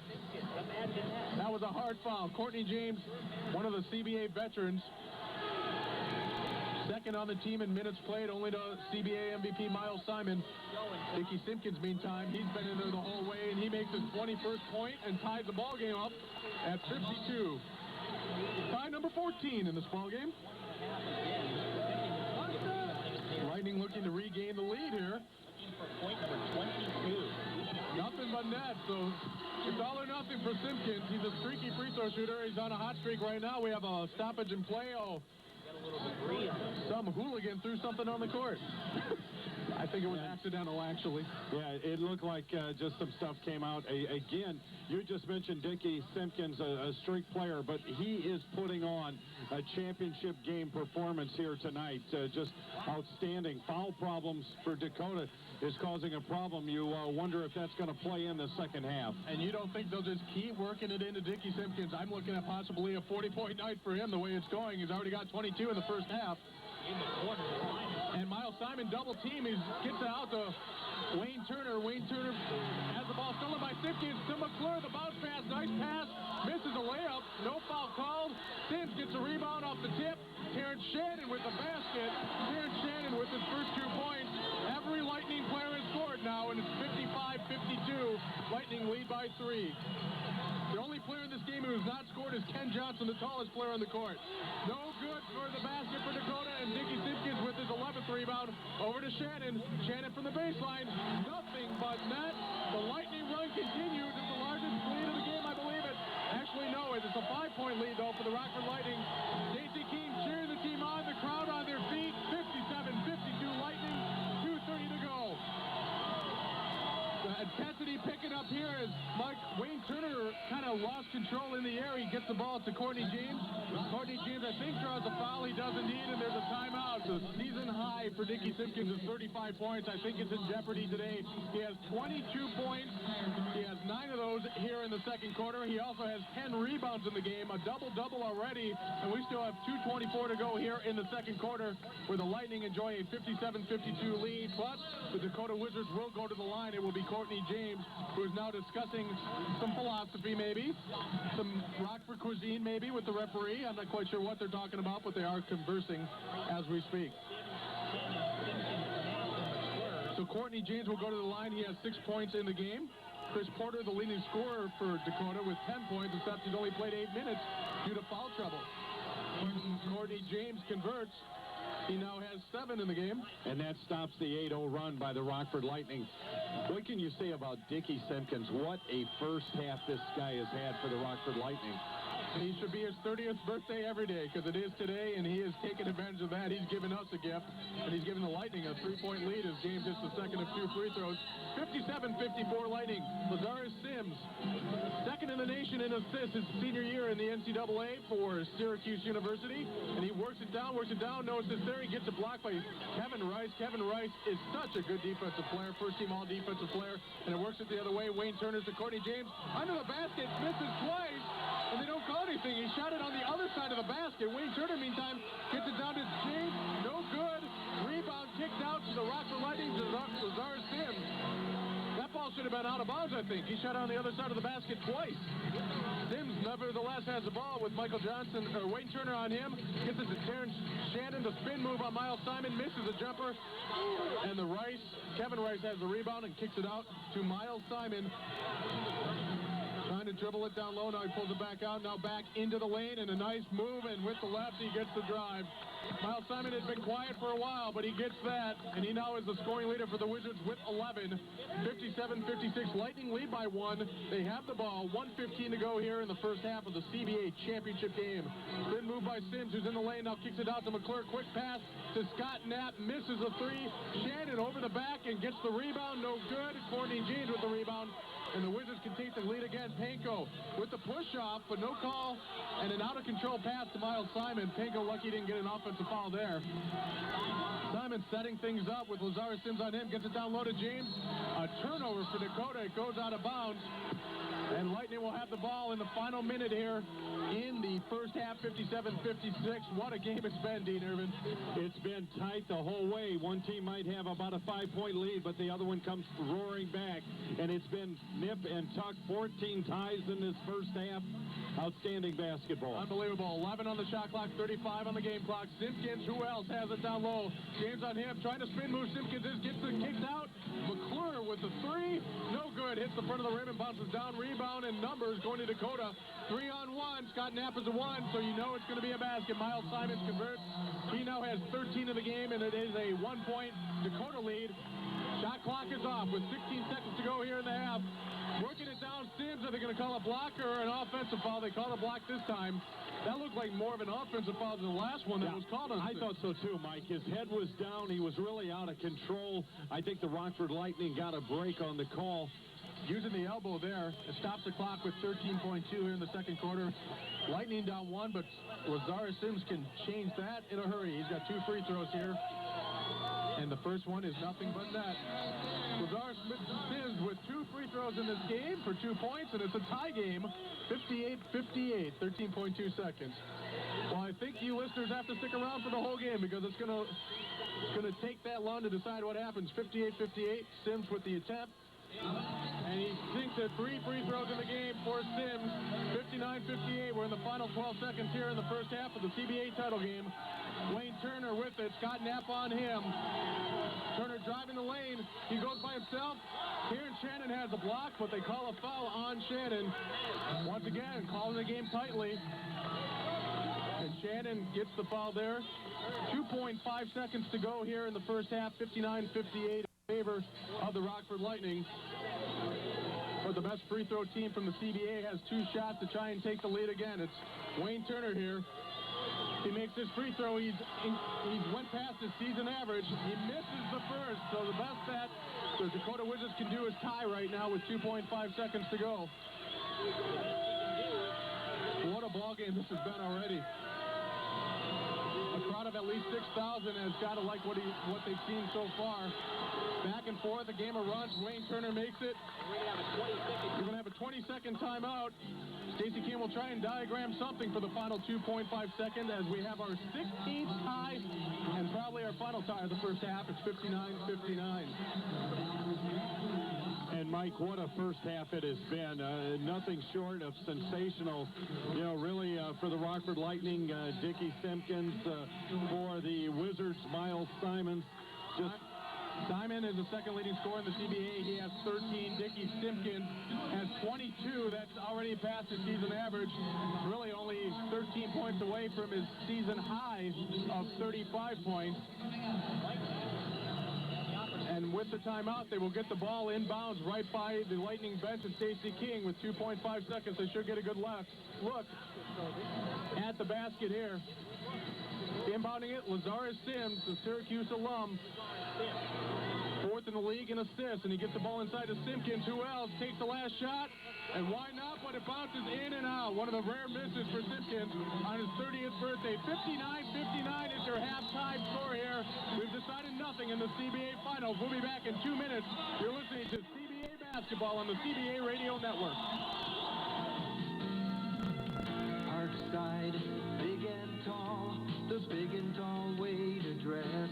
Speaker 1: That was a hard foul. Courtney James, one of the CBA veterans. Second on the team in minutes played, only to CBA MVP Miles Simon. Dickey Simpkins, meantime, he's been in there the whole way, and he makes his 21st point and ties the ball game up at 52. Tie number 14 in this ball game. Lightning looking to regain the lead here.
Speaker 3: For point number 22.
Speaker 1: Nothing but net, so it's all or nothing for Simpkins. He's a streaky free throw shooter. He's on a hot streak right now. We have a stoppage in play. Oh, some hooligan threw something on the court. I think it was accidental, actually.
Speaker 2: Yeah, it looked like just some stuff came out. Again, you just mentioned Dickey Simpkins, a streak player, but he is putting on a championship game performance here tonight. Just outstanding. Foul problems for Dakota is causing a problem. You wonder if that's going to play in the second half.
Speaker 1: And you don't think they'll just keep working it into Dickey Simpkins? I'm looking at possibly a 40-point night for him the way it's going. He's already got 22 in the first half.
Speaker 3: In the corner,
Speaker 1: And Miles Simon double team. He gets it out to Wayne Turner. Wayne Turner has the ball stolen by Simpkins to McClure. The bounce pass, nice pass, misses a layup. No foul called. Sims gets a rebound off the tip. Terrence Shannon with the basket. Terrence Shannon with his first 2 points. Every Lightning player has scored now, and it's 55-52. Lightning lead by 3. The only player in this game who has not scored is Ken Johnson, the tallest player on the court. No good for the basket for Dakota, and Dickey Simpkins with his 11th rebound. Over to Shannon. Shannon from the baseline. Nothing but net. The Lightning run continues. It's the largest lead of the game, I believe it. Actually, no, it's a 5-point lead, though, for the Rockford Lightning. Stacey King cheering the team on. The crowd on their feet. 57-52 Lightning. 2:30 to go. Intensity picking up here as Wayne Turner kind of lost control in the air. He gets the ball to Courtney James. Courtney James, I think, draws a foul he doesn't need, and there's a timeout. The season high for Dickey Simpkins is 35 points. I think it's in jeopardy today. He has 22 points. He has 9 of those here in the second quarter. He also has 10 rebounds in the game, a double-double already, and we still have 2:24 to go here in the second quarter, where the Lightning enjoy a 57-52 lead. But the Dakota Wizards will go to the line. It will be Courtney James, who is now discussing some philosophy, maybe, some Rockford cuisine, maybe, with the referee. I'm not quite sure what they're talking about, but they are conversing as we speak. So Courtney James will go to the line. He has 6 points in the game. Chris Porter, the leading scorer for Dakota, with 10 points, except he's only played 8 minutes due to foul trouble. Courtney James converts. He now has 7 in the game.
Speaker 2: And that stops the 8-0 run by the Rockford Lightning. What can you say about Dickey Simpkins? What a first half this guy has had for the Rockford Lightning.
Speaker 1: He should be his 30th birthday every day, because it is today, and he has taken advantage of that. He's given us a gift, and he's given the Lightning a 3-point lead as James hits the second of 2 free throws. 57-54 Lightning. Lazarus Sims, second in the nation in assists his senior year in the NCAA for Syracuse University, and he works it down, no assist there. He gets a block by Kevin Rice. Kevin Rice is such a good defensive player, first-team all-defensive player, and it works it the other way. Wayne Turner's to Courtney James. Under the basket, misses twice, and they don't call anything. He shot it on the other side of the basket. Wayne Turner, meantime, gets it down to James. No good. Rebound kicked out to the Rockford Lightning. Lazarus Sims. That ball should have been out of bounds, I think. He shot it on the other side of the basket twice. Sims, nevertheless, has the ball with Michael Johnson, or Wayne Turner on him. Gets it to Terrence Shannon. The spin move on Miles Simon. Misses a jumper. And Kevin Rice has the rebound and kicks it out to Miles Simon. Trying to dribble it down low. Now he pulls it back out. Now back into the lane, and a nice move, and with the left he gets the drive. Miles Simon has been quiet for a while, but he gets that, and he now is the scoring leader for the Wizards with 11. 57-56. Lightning lead by 1. They have the ball. 1:15 to go here in the first half of the CBA championship game. Spin move by Sims, who's in the lane. Now kicks it out to McClure. Quick pass to Scott Knapp. Misses a 3. Shannon over the back and gets the rebound. No good. Courtney James with the rebound. And the Wizards can take the lead again. Panko with the push-off, but no call. And an out-of-control pass to Miles Simon. Panko lucky didn't get an offensive foul there. Simon setting things up with Lazarus Sims on him. Gets it down low to James. A turnover for Dakota. It goes out of bounds. And Lightning will have the ball in the final minute here in the first half, 57-56. What a game it's been, Dean Ervin.
Speaker 2: It's been tight the whole way. One team might have about a 5-point lead, but the other one comes roaring back. And it's been nip and tuck, 14 ties in this first half. Outstanding basketball.
Speaker 1: Unbelievable. 11 on the shot clock, 35 on the game clock. Simpkins, who else has it down low? James on him, trying to spin move. Simpkins gets it kicked out. McClure with the 3. No good. Hits the front of the rim and bounces down. Rebound and numbers going to Dakota. 3-on-1. Scott Knapp is a 1, so you know it's going to be a basket. Miles Simons converts. He now has 13 in the game, and it is a 1-point Dakota lead. Shot clock is off with 16 seconds to go here in the half. Working it down, Sims. Are they going to call a block or an offensive foul? They call a block this time. That looked like more of an offensive foul than the last one that was called on.
Speaker 2: I thought so too, Mike. His head was down. He was really out of control. I think the Rockford Lightning got a break on the call.
Speaker 1: Using the elbow there. It stops the clock with 13.2 here in the second quarter. Lightning down 1, but Lazarus Sims can change that in a hurry. He's got 2 free throws here. And the first one is nothing but net. Lazarus Sims with 2 free throws in this game for 2 points, and it's a tie game, 58-58, 13.2 seconds. Well, I think you listeners have to stick around for the whole game because it's going to going to take that long to decide what happens. 58-58, Sims with the attempt. And he sinks at 3 free throws in the game for Sims. 59-58. We're in the final 12 seconds here in the first half of the CBA title game. Wayne Turner with it. Scott Knapp on him. Turner driving the lane. He goes by himself. Kieran Shannon has a block, but they call a foul on Shannon. Once again, calling the game tightly. And Shannon gets the foul there. 2.5 seconds to go here in the first half. 59-58 in favor of the Rockford Lightning. But the best free throw team from the CBA has 2 shots to try and take the lead again. It's Wayne Turner here. He makes his free throw. He's went past his season average. He misses the first. So the best that the Dakota Wizards can do is tie right now with 2.5 seconds to go. What a ball game this has been already. A crowd of at least 6,000 has got to like what they've seen so far. Back and forth, a game of runs. Wayne Turner makes it. We're going to have a 20-second timeout. Stacey King will try and diagram something for the final 2.5 seconds as we have our 16th tie and probably our final tie of the first half. It's 59-59.
Speaker 2: And Mike, what a first half it has been. Nothing short of sensational. You know, really for the Rockford Lightning, Dickey Simpkins, for the Wizards, Miles Simons.
Speaker 1: Simon is the second leading scorer in the CBA. He has 13. Dickey Simpkins has 22. That's already past his season average. Really only 13 points away from his season high of 35 points. And with the timeout, they will get the ball inbounds right by the Lightning bench of Stacey King with 2.5 seconds. They should get a good look at the basket here. Inbounding it, Lazarus Sims, the Syracuse alum. 4th in the league in assists, and he gets the ball inside to Simpkins. Who else takes the last shot? And why not? But it bounces in and out. One of the rare misses for Simpkins on his 30th birthday. 59-59 is your halftime score here. We've decided nothing in the CBA Finals. We'll be back in 2 minutes. You're listening to CBA Basketball on the CBA Radio Network.
Speaker 4: Parkside, big and tall, the big and tall way to dress.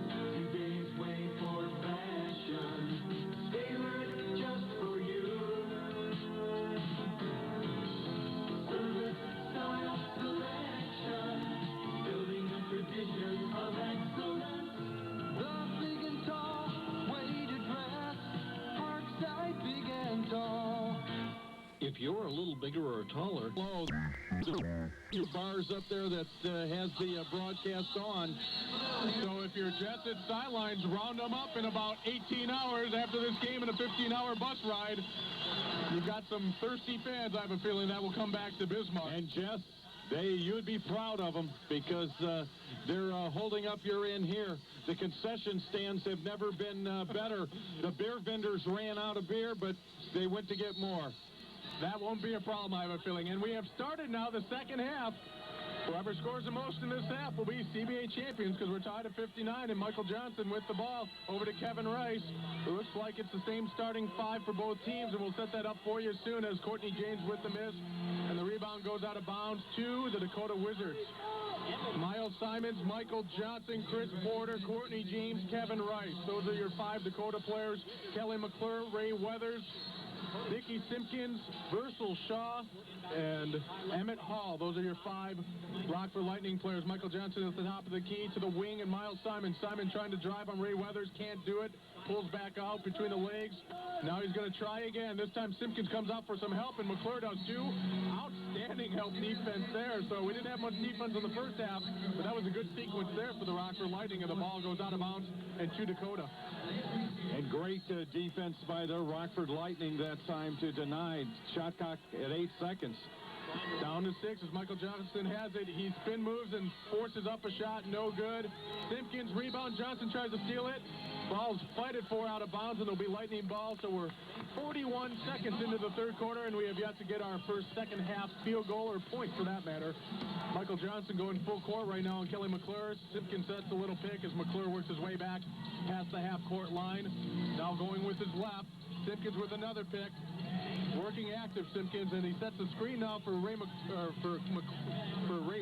Speaker 4: CBA's way for fashion, tailored just for you. Service, style, selection, building a tradition of excellence. The big and tall way to dress. Parkside, big and tall.
Speaker 2: If you're a little bigger or taller, two bars up there that has the broadcast on.
Speaker 1: So if you're Jets at sidelines, round them up in about 18 hours after this game in a 15-hour bus ride. You've got some thirsty fans, I have a feeling, that will come back to Bismarck.
Speaker 2: And Jess, you'd be proud of them because they're holding up your end here. The concession stands have never been better. The beer vendors ran out of beer, but they went to get more.
Speaker 1: That won't be a problem, I have a feeling. And we have started now the second half. Whoever scores the most in this half will be CBA champions because we're tied at 59, and Michael Johnson with the ball over to Kevin Rice. It looks like it's the same starting 5 for both teams, and we'll set that up for you soon as Courtney James with the miss. And the rebound goes out of bounds to the Dakota Wizards. Miles Simons, Michael Johnson, Chris Porter, Courtney James, Kevin Rice. Those are your 5 Dakota players. Kelly McClure, Ray Weathers, Dickey Simpkins, Versal Shaw, and Emmett Hall. Those are your 5 Rockford Lightning players. Michael Johnson at the top of the key to the wing, and Miles Simon. Simon trying to drive on Ray Weathers, can't do it. Pulls back out between the legs. Now he's going to try again. This time Simpkins comes out for some help, and McClure does too. Outstanding help defense there. So we didn't have much defense in the first half, but that was a good sequence there for the Rockford Lightning, and the ball goes out of bounds and to Dakota.
Speaker 2: And great defense by the Rockford Lightning that time to deny. Shot clock at 8 seconds.
Speaker 1: Down to 6 as Michael Johnson has it. He spin moves and forces up a shot. No good. Simpkins rebound. Johnson tries to steal it. Ball's fighted for out of bounds, and it'll be Lightning ball. So we're 41 seconds into the third quarter, and we have yet to get our first second half field goal or point for that matter. Michael Johnson going full court right now on Kelly McClure. Simpkins sets a little pick as McClure works his way back past the half-court line. Now going with his left. Simpkins with another pick. Working active, Simpkins, and he sets the screen now for Ray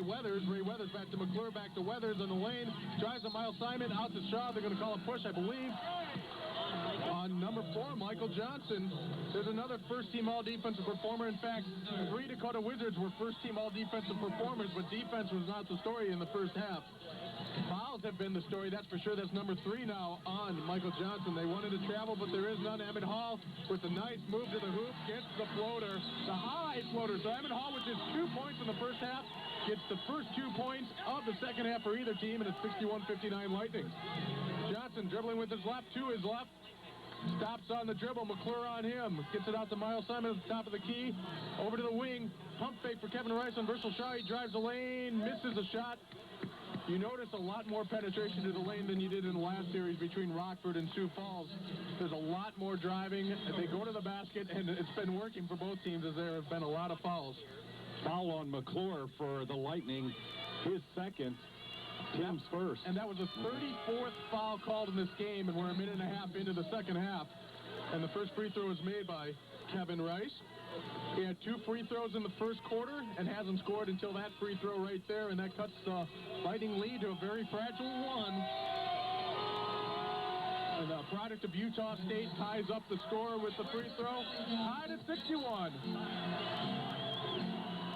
Speaker 1: Weathers. Ray Weathers back to McClure, back to Weathers in the lane. Drives to Miles Simon, out to Shaw. They're going to call a push, I believe. On number 4, Michael Johnson. There's another first-team all-defensive performer. In fact, 3 Dakota Wizards were first-team all-defensive performers, but defense was not the story in the first half. Fouls have been the story, that's for sure. That's number 3 now on Michael Johnson. They wanted to travel, but there is none. Emmett Hall with a nice move to the hoop, gets the floater, the high floater. So Emmett Hall with just 2 points in the first half gets the first 2 points of the second half for either team, and it's 61-59 Lightning. Johnson dribbling with his left to his left. Stops on the dribble. McClure on him. Gets it out to Miles Simon at the top of the key. Over to the wing. Pump fake for Kevin Rice on Versal Shaw. He drives the lane. Misses a shot. You notice a lot more penetration to the lane than you did in the last series between Rockford and Sioux Falls. There's a lot more driving. They go to the basket, and it's been working for both teams as there have been a lot of fouls.
Speaker 2: Foul on McClure for the Lightning. His second. Tim's first.
Speaker 1: And that was the 34th foul called in this game, and we're a minute and a half into the second half. And the first free throw was made by Kevin Rice. He had 2 free throws in the first quarter and hasn't scored until that free throw right there, and that cuts the Lightning lead to a very fragile 1. And the product of Utah State ties up the score with the free throw, tied at 61.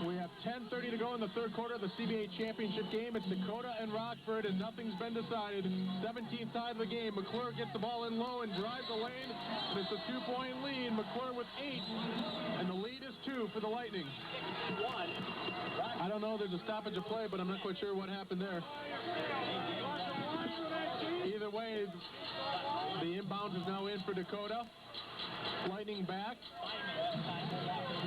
Speaker 1: We have 10:30 to go in the third quarter of the CBA championship game. It's Dakota and Rockford, and nothing's been decided. 17th tie of the game. McClure gets the ball in low and drives the lane, and it's a 2-point lead. McClure with 8, and the lead is 2 for the Lightning. I don't know. There's a stoppage of play, but I'm not quite sure what happened there. Either way, the inbound is now in for Dakota. Lightning back.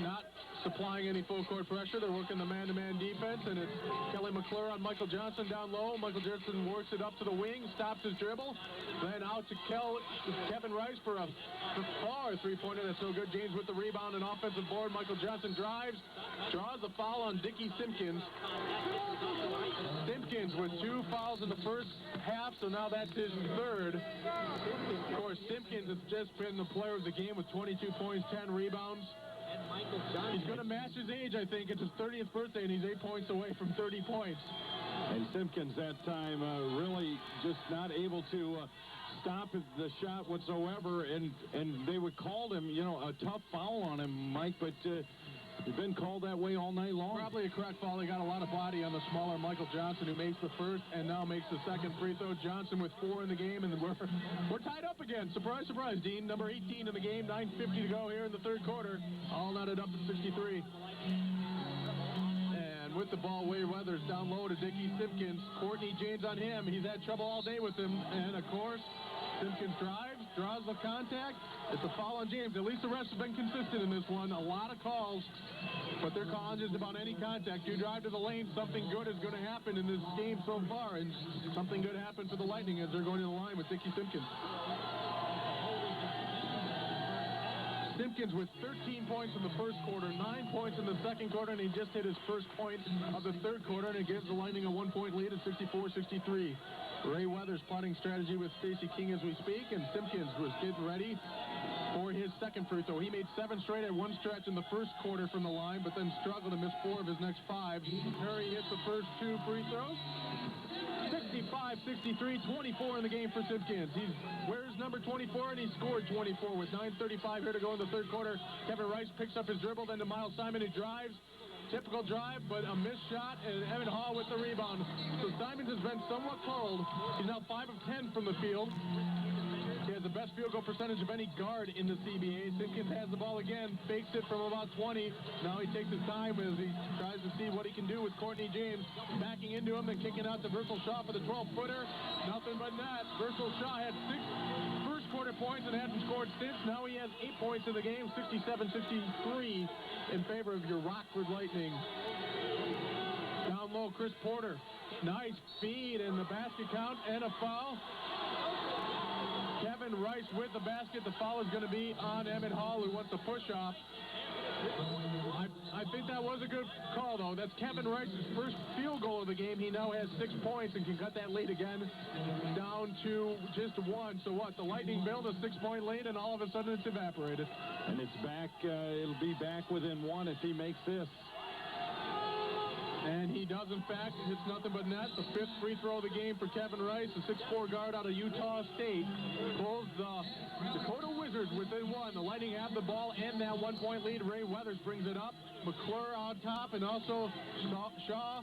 Speaker 1: Not supplying any full court pressure. They're working the man-to-man defense, and it's Kelly McClure on Michael Johnson down low. Michael Johnson works it up to the wing, stops his dribble, then out to Kevin Rice for a far three-pointer. That's so good. James with the rebound and offensive board. Michael Johnson drives, draws a foul on Dickey Simpkins. Simpkins with 2 fouls in the first half, so now that's his third. Of course, Simpkins has just been the player of the game with 22 points, 10 rebounds. He's going to match his age, I think. It's his 30th birthday, and he's 8 points away from 30 points.
Speaker 2: And Simpkins that time really just not able to stop the shot whatsoever, and they would call him, a tough foul on him, Mike, but he's been called that way all night long.
Speaker 1: Probably a correct foul. He got a lot of body on the smaller Michael Johnson, who makes the first and now makes the second free throw. Johnson with 4 in the game, and we're tied up again. Surprise, surprise, Dean. Number 18 in the game, 9:50 to go here in the third quarter. All knotted up at 63. And with the ball, Ray Weathers down low to Dickey Simpkins. Courtney James on him. He's had trouble all day with him. And, of course, Simpkins drives, draws the contact. It's a foul on James. At least the refs have been consistent in this one. A lot of calls, but they're calling just about any contact. You drive to the lane, something good is going to happen in this game so far, and something good happened for the Lightning as they're going to the line with Dickey Simpkins. Simpkins with 13 points in the first quarter, 9 points in the second quarter, and he just hit his first point of the third quarter, and it gives the Lightning a 1-point lead at 64-63. Ray Weathers plotting strategy with Stacey King as we speak, and Simpkins was getting ready for his second free throw. He made 7 straight at one stretch in the first quarter from the line, but then struggled to miss 4 of his next 5. Murray hits the first 2 free throws. 65-63, 24 in the game for Simpkins. He wears number 24, and he scored 24 with 9:35 here to go in the third quarter. Kevin Rice picks up his dribble, then to Miles Simon, who drives. Typical drive, but a missed shot, and Emmett Hall with the rebound. So Simons has been somewhat cold. He's now 5 of 10 from the field. He has the best field goal percentage of any guard in the CBA. Simpkins has the ball again, fakes it from about 20. Now he takes his time as he tries to see what he can do with Courtney James. Backing into him and kicking out to Versal Shaw for the 12-footer. Nothing but net. Versal Shaw had 6 first quarter points and hasn't scored since. Now he has 8 points in the game, 67-63 in favor of your Rockford Lightning. Down low, Chris Porter. Nice feed in the basket count and a foul. Kevin Rice with the basket. The foul is going to be on Emmett Hall, who wants to push off. I think that was a good call, though. That's Kevin Rice's first field goal of the game. He now has 6 points and can cut that lead again down to just 1. So what? The Lightning build a 6-point lead, and all of a sudden it's evaporated.
Speaker 2: And it's back. It'll be back within 1 if he makes this.
Speaker 1: And he does, in fact. It's nothing but net. The 5th free throw of the game for Kevin Rice, a 6'4" guard out of Utah State. Pulls the Dakota Wizards within 1. The Lightning have the ball and that 1-point lead. Ray Weathers brings it up. McClure on top, and also Shaw,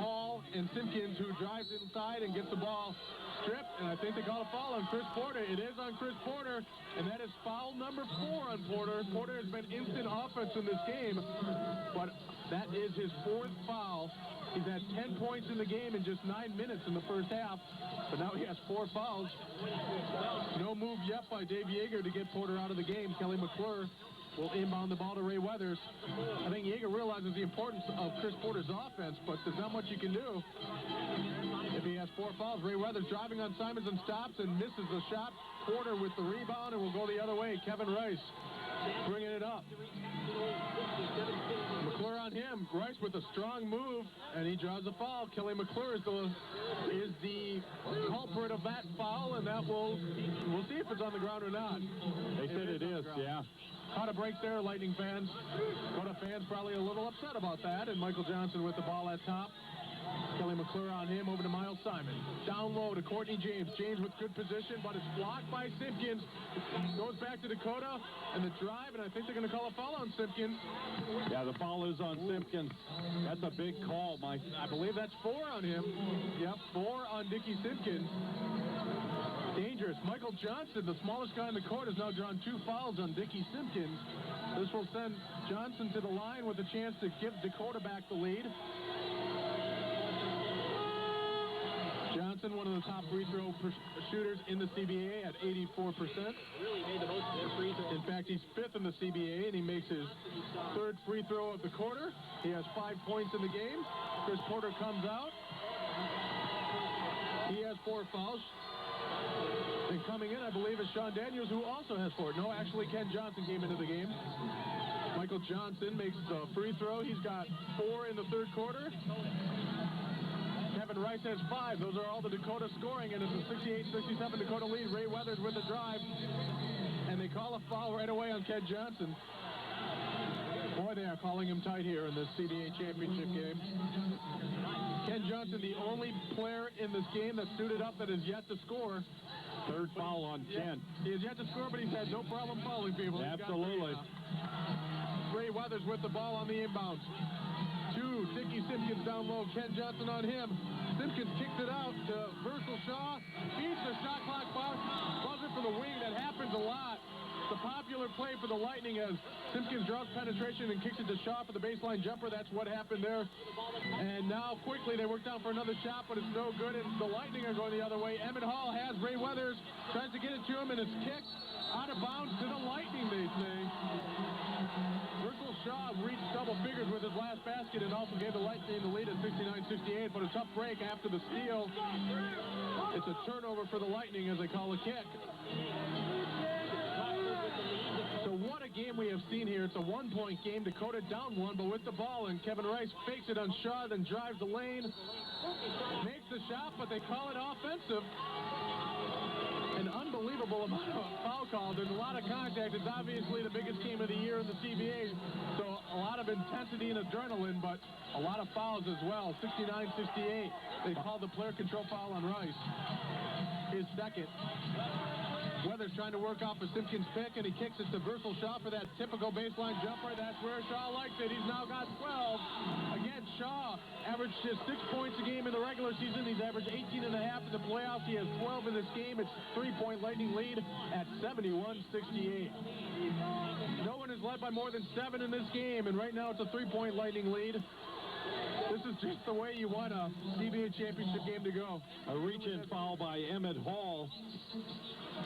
Speaker 1: Hall, and Simpkins, who drives inside and gets the ball stripped. And I think they call a foul on Chris Porter. It is on Chris Porter, and that is foul number 4 on Porter. Porter has been instant offense in this game, but that is his 4th foul. He's had 10 points in the game in just 9 minutes in the first half, but now he has 4 fouls. No move yet by Dave Yeager to get Porter out of the game. Kelly McClure will inbound the ball to Ray Weathers. I think Yeager realizes the importance of Chris Porter's offense, but there's not much you can do if he has 4 fouls. Ray Weathers driving on Simons and stops and misses the shot. Porter with the rebound, and will go the other way. Kevin Rice bringing it up. McClure on him. Rice with a strong move, and he draws a foul. Kelly McClure is the culprit of that foul, and that we'll see if it's on the ground or not.
Speaker 2: They said it is, yeah.
Speaker 1: Caught a break there, Lightning fans. Dakota fans probably a little upset about that, and Michael Johnson with the ball at top. Kelly McClure on him, over to Miles Simon. Down low to Courtney James. James with good position, but it's blocked by Simpkins. Goes back to Dakota, and the drive, and I think they're going to call a foul on Simpkins.
Speaker 2: Yeah, the foul is on Simpkins. That's a big call, Mike.
Speaker 1: I believe that's 4 on him. Yep, 4 on Dickey Simpkins. Dangerous. Michael Johnson, the smallest guy in the court, has now drawn 2 fouls on Dickey Simpkins. This will send Johnson to the line with a chance to give Dakota back the lead. Johnson, one of the top free throw shooters in the CBA at 84%.
Speaker 3: Really made the most of their free throw.
Speaker 1: In fact, he's 5th in the CBA, and he makes his 3rd free throw of the quarter. He has 5 points in the game. Chris Porter comes out. He has 4 fouls. And coming in, I believe, is Sean Daniels, who also has 4. No, actually, Ken Johnson came into the game. Michael Johnson makes the free throw. He's got 4 in the 3rd quarter. Kevin Rice has 5. Those are all the Dakota scoring, and it's a 68-67 Dakota lead. Ray Weathers with the drive, and they call a foul right away on Ken Johnson. Boy, they are calling him tight here in this CBA championship game. Ken Johnson, the only player in this game that's suited up that is yet to score.
Speaker 2: 3rd foul on Ken.
Speaker 1: He has yet to score, but he's had no problem fouling people.
Speaker 2: Absolutely.
Speaker 1: Ray Weathers with the ball on the inbound. 2, Dickey Simpkins down low. Ken Johnson on him. Simpkins kicks it out to Versal Shaw. Beats the shot clock buzzer for the wing. That happens a lot. It's a popular play for the Lightning as Simpkins draws penetration and kicks it to Shaw for the baseline jumper. That's what happened there. And now quickly they work down for another shot, but it's no good. And the Lightning are going the other way. Emmett Hall has Ray Weathers. Tries to get it to him, and it's kicked out of bounds to the Lightning, they say. Versal Shaw reached double figures with his last basket and also gave the Lightning the lead at 69-68, but a tough break after the steal. It's a turnover for the Lightning as they call a kick. So what a game we have seen here. It's a 1-point game. Dakota down 1, but with the ball, and Kevin Rice fakes it on Shaw, then drives the lane. Makes the shot, but they call it offensive. An unbelievable amount of foul calls. There's a lot of contact. It's obviously the biggest game of the year in the CBA, so a lot of intensity and adrenaline, but a lot of fouls as well. 69-68. They called the player control foul on Rice. His 2nd. Weathers trying to work off a Simpkins pick, and he kicks it to Versal Shaw for that typical baseline jumper. That's where Shaw likes it. He's now got 12. Again, Shaw averaged just 6 points a game in the regular season. He's averaged 18.5 in the playoffs. He has 12 in this game. It's a 3-point Lightning lead at 71-68. No one is led by more than 7 in this game, and right now it's a 3-point Lightning lead. This is just the way you want a CBA championship game to go.
Speaker 2: A reach-in foul by Emmett Hall.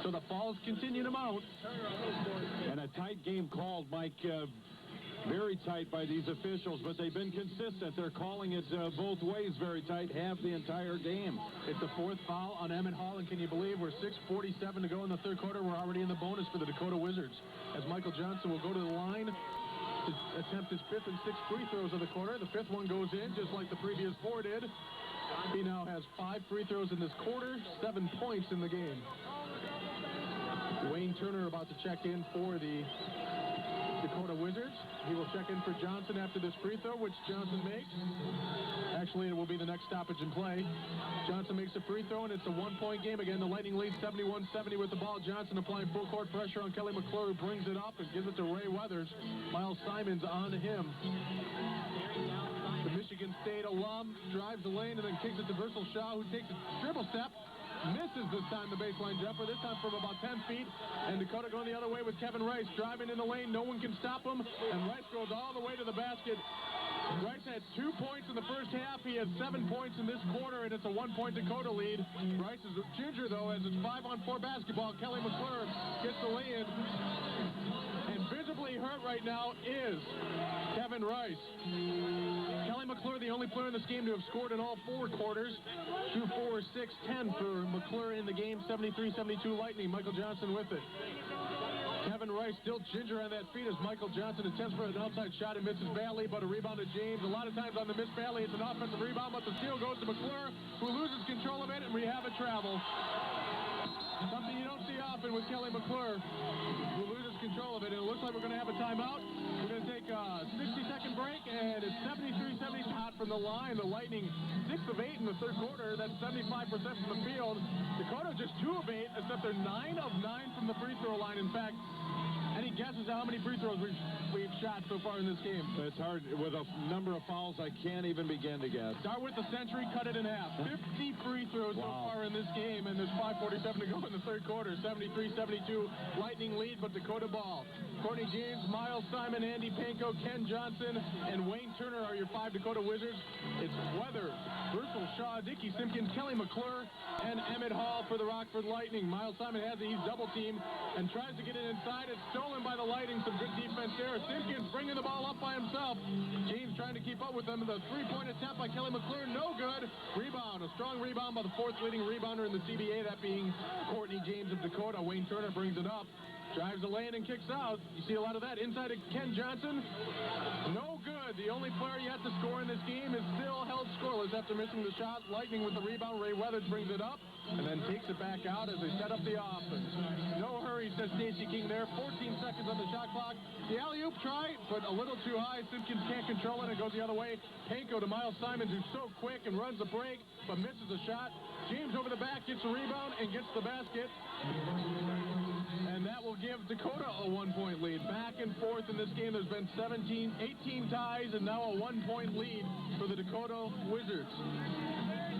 Speaker 1: So the fouls continue to mount.
Speaker 2: And a tight game called, Mike. Very tight by these officials, but they've been consistent. They're calling it both ways very tight, have the entire game.
Speaker 1: It's the fourth foul on Emmett Hall, and can you believe we're 6:47 to go in the third quarter? We're already in the bonus for the Dakota Wizards, as Michael Johnson will go to the line to attempt his fifth and sixth free throws of the quarter. The fifth one goes in, just like the previous four did. He now has 5 free throws in this quarter, 7 points in the game. Wayne Turner about to check in for the Dakota Wizards. He will check in for Johnson after this free throw, which Johnson makes. Actually, it will be the next stoppage in play. Johnson makes a free throw, and it's a one-point game. Again, the Lightning lead 71-70 with the ball. Johnson applying full court pressure on Kelly McClure, who brings it up and gives it to Ray Weathers. Miles Simons on him. The Michigan State alum drives the lane and then kicks it to Versal Shaw, who takes a dribble step. Misses this time the baseline jumper, this time from about 10 feet. And Dakota going the other way with Kevin Rice driving in the lane. No one can stop him. And Rice goes all the way to the basket. Rice had 2 points in the first half. He has 7 points in this quarter, and it's a 1-point Dakota lead. Rice is a ginger, though, as it's 5-on-4 basketball. Kelly McClure gets the lay-in. And visibly hurt right now is Kevin Rice. Kelly McClure, the only player in this game to have scored in all 4 quarters. 2, 4, 6, 10 for McClure in the game. 73-72 Lightning. Michael Johnson with it. Kevin Rice still ginger on that feet as Michael Johnson attempts for an outside shot and misses badly, but a rebound to James. A lot of times on the missed Bailey, it's an offensive rebound, but the steal goes to McClure, who loses control of it, and we have a travel. Something you don't see often with Kelly McClure, who loses control of it, and it looks like we're going to have a timeout. We're going to take a 60-second break, and it's 73-70 shot from the line. The Lightning 6 of 8 in the third quarter. That's 75% from the field. Dakota just 2 of 8, except they're 9 of 9 from the free throw line. In fact, any guesses how many free throws we've shot so far in this game?
Speaker 2: It's hard. With a number of fouls, I can't even begin to guess.
Speaker 1: Start with the century, cut it in half. 50 free throws so far in this game, and there's 5:47 to go in the third quarter. 73-72 Lightning lead, but Dakota ball. Courtney James, Miles Simon, Andy Panko, Ken Johnson, and Wayne Turner are your 5 Dakota Wizards. It's Weathers, Versal Shaw, Dickey Simpkins, Kelly McClure, and Emmett Hall for the Rockford Lightning. Miles Simon has it. He's double-teamed and tries to get it inside. It's stolen by the Lightning. Some good defense there. Simpkins bringing the ball up by himself. James trying to keep up with them. The three-point attempt by Kelly McClure, no good. Rebound, a strong rebound by the 4th leading rebounder in the CBA, that being Courtney James of Dakota. Wayne Turner brings it up. Drives the lane and kicks out. You see a lot of that. Inside to Ken Johnson. No good. The only player yet to score in this game is still held scoreless after missing the shot. Lightning with the rebound. Ray Weathers brings it up and then takes it back out as they set up the offense. No hurry, says Stacey King there. 14 seconds on the shot clock. The alley-oop try, but a little too high. Simpkins can't control it. It goes the other way. Panko to Miles Simons, who's so quick and runs the break, but misses a shot. James over the back, gets a rebound, and gets the basket. And that will give Dakota a 1-point lead. Back and forth in this game. There's been 18 ties, and now a 1-point lead for the Dakota Wizards.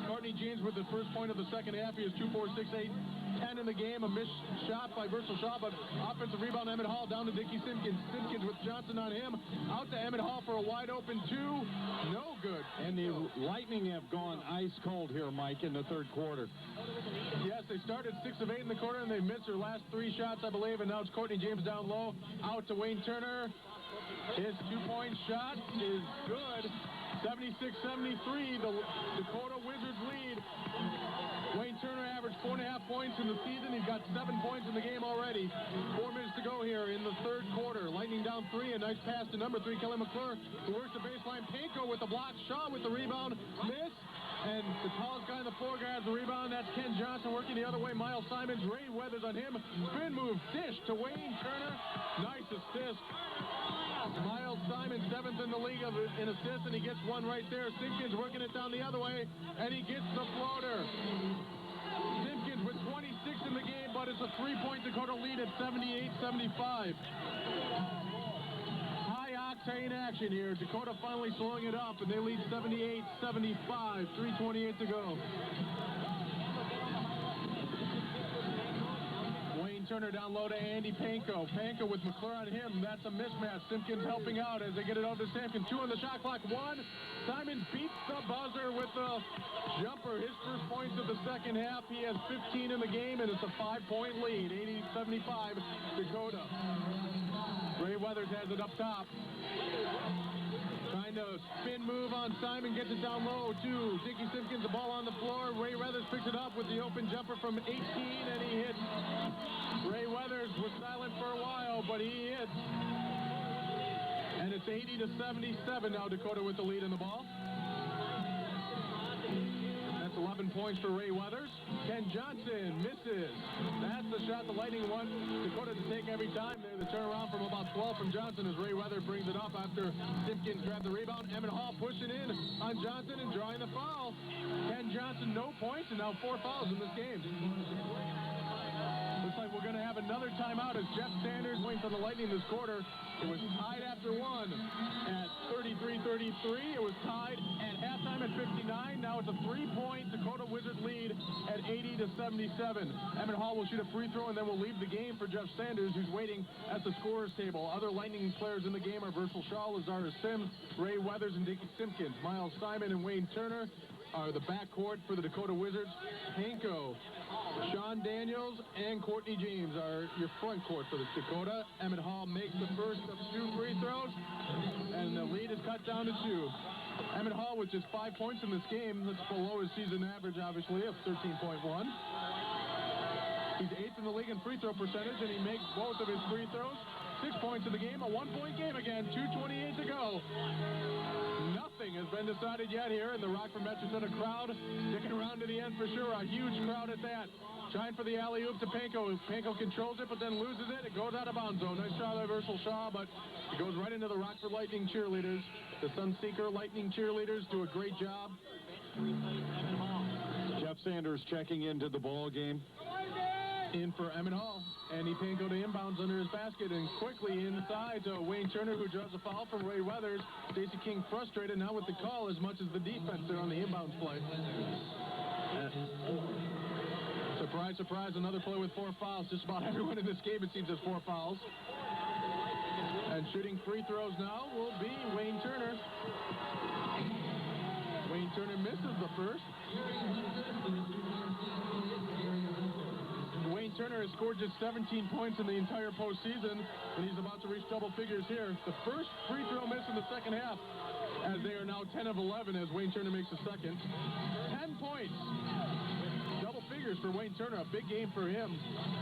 Speaker 1: Courtney James with the first point of the second half. He has 2, 4, 6, 8, 10 in the game. A missed shot by Versal Shaw, but offensive rebound Emmett Hall down to Dickey Simpkins. Simpkins with Johnson on him. Out to Emmett Hall for a wide open 2. No good.
Speaker 2: And the Lightning have gone ice cold here, Mike, in the third quarter.
Speaker 1: Yes, they started 6 of 8 in the quarter, and they missed their last 3 shots, I believe, and now it's Courtney James down low. Out to Wayne Turner. His 2-point shot is good. 76-73, the Dakota Wizards lead. Wayne Turner averaged 4.5 points in the season. He's got 7 points in the game already. 4 minutes to go here in the third quarter. Lightning down 3. A nice pass to number 3, Kelly McClure, who works the baseline. Panko with the block. Shaw with the rebound. Miss. And the tallest guy on the floor grabs the rebound. That's Ken Johnson working the other way. Miles Simons, Ray Weathers on him. Spin move, dish to Wayne Turner. Nice assist. Miles Simon, 7th in the league in assists, and he gets one right there. Simpkins working it down the other way, and he gets the floater. Simpkins with 26 in the game, but it's a 3-point Dakota lead at 78-75. High-octane action here. Dakota finally slowing it up, and they lead 78-75. 3:28 to go. Wayne Wayne Turner down low to Andy Panko. Panko with McClure on him. That's a mismatch. Simpkins helping out as they get it over to Simpkins. 2 on the shot clock. 1. Simon beats the buzzer with the jumper. His first points of the second half. He has 15 in the game, and it's a 5-point lead. 80-75 Dakota. Ray Weathers has it up top. Trying to spin move on Simon, gets it down low to Dickey Simpkins, the ball on the floor. Ray Weathers picks it up with the open jumper from 18, and he hits. Ray Weathers was silent for a while, but he hits. And it's 80-77 now, Dakota with the lead in the ball. That's 11 points for Ray Weathers. Ken Johnson misses. That's the shot the Lightning want Dakota to take every time. There, the turnaround from about 12 from Johnson as Ray Weathers brings it up after Simpkins grabbed the rebound. Emmett Hall pushing in on Johnson and drawing the foul. Ken Johnson, no points, and now 4 fouls in this game. Looks like we're going to have another timeout as Jeff Sanders waiting for the Lightning this quarter. It was tied after 1 at 33-33. It was tied at halftime at 59. Now it's a 3-point Dakota Wizards lead at 80-77. Emmett Hall will shoot a free throw, and then we'll leave the game for Jeff Sanders, who's waiting at the scorer's table. Other Lightning players in the game are Virgil Shaw, Lazarus Sims, Ray Weathers, and Dickey Simpkins. Miles Simon and Wayne Turner are the backcourt for the Dakota Wizards. Panko, Sean Daniels, and Courtney James are your front court for the Dakota. Emmett Hall makes the first of 2 free throws, and the lead is cut down to 2. Emmett Hall with just 5 points in this game. That's below his season average, obviously, of 13.1. He's 8th in the league in free throw percentage, and he makes both of his free throws. 6 points in the game, a 1-point game again, 2:28 to go. Nothing has been decided yet here, and the Rockford MetroCentre crowd sticking around to the end for sure. A huge crowd at that. Trying for the alley-oop to Panko. Panko controls it, but then loses it. It goes out of bounds, though. Nice try by Virgil Shaw, but it goes right into the Rockford Lightning cheerleaders. The Sunseeker Lightning cheerleaders do a great job.
Speaker 2: Jeff Sanders checking into the ball game.
Speaker 1: In for Emmett Hall. Andy Panko to inbounds under his basket, and quickly inside to Wayne Turner, who draws a foul from Ray Weathers. Stacey King frustrated now with the call as much as the defense there on the inbounds play. Surprise, surprise, another play with 4 fouls. Just about everyone in this game, it seems, has 4 fouls. And shooting free throws now will be Wayne Turner. Wayne Turner misses the first. Wayne Turner has scored just 17 points in the entire postseason, and he's about to reach double figures here. The first free throw miss in the second half, as they are now 10 of 11 as Wayne Turner makes a second. 10 points. Double figures for Wayne Turner, a big game for him.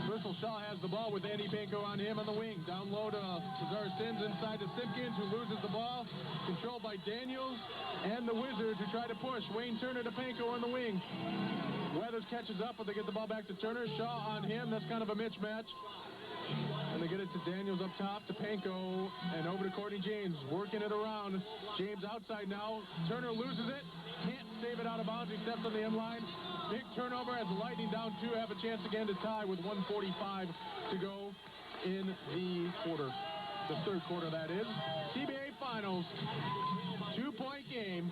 Speaker 1: Virgil Shaw has the ball with Andy Panko on him on the wing. Down low to Lazarus Sims inside to Simpkins, who loses the ball. Controlled by Daniels and the Wizards, who try to push. Wayne Turner to Panko on the wing. Weathers catches up, but they get the ball back to Turner. Shaw on him. That's kind of a mismatch. And they get it to Daniels up top to Panko, and over to Courtney James, working it around. James outside now. Turner loses it. Can't save it out of bounds. He steps on the end line. Big turnover as the Lightning down 2 have a chance again to tie with 1:45 to go in the quarter. The third quarter, that is. CBA Finals. 2-point game.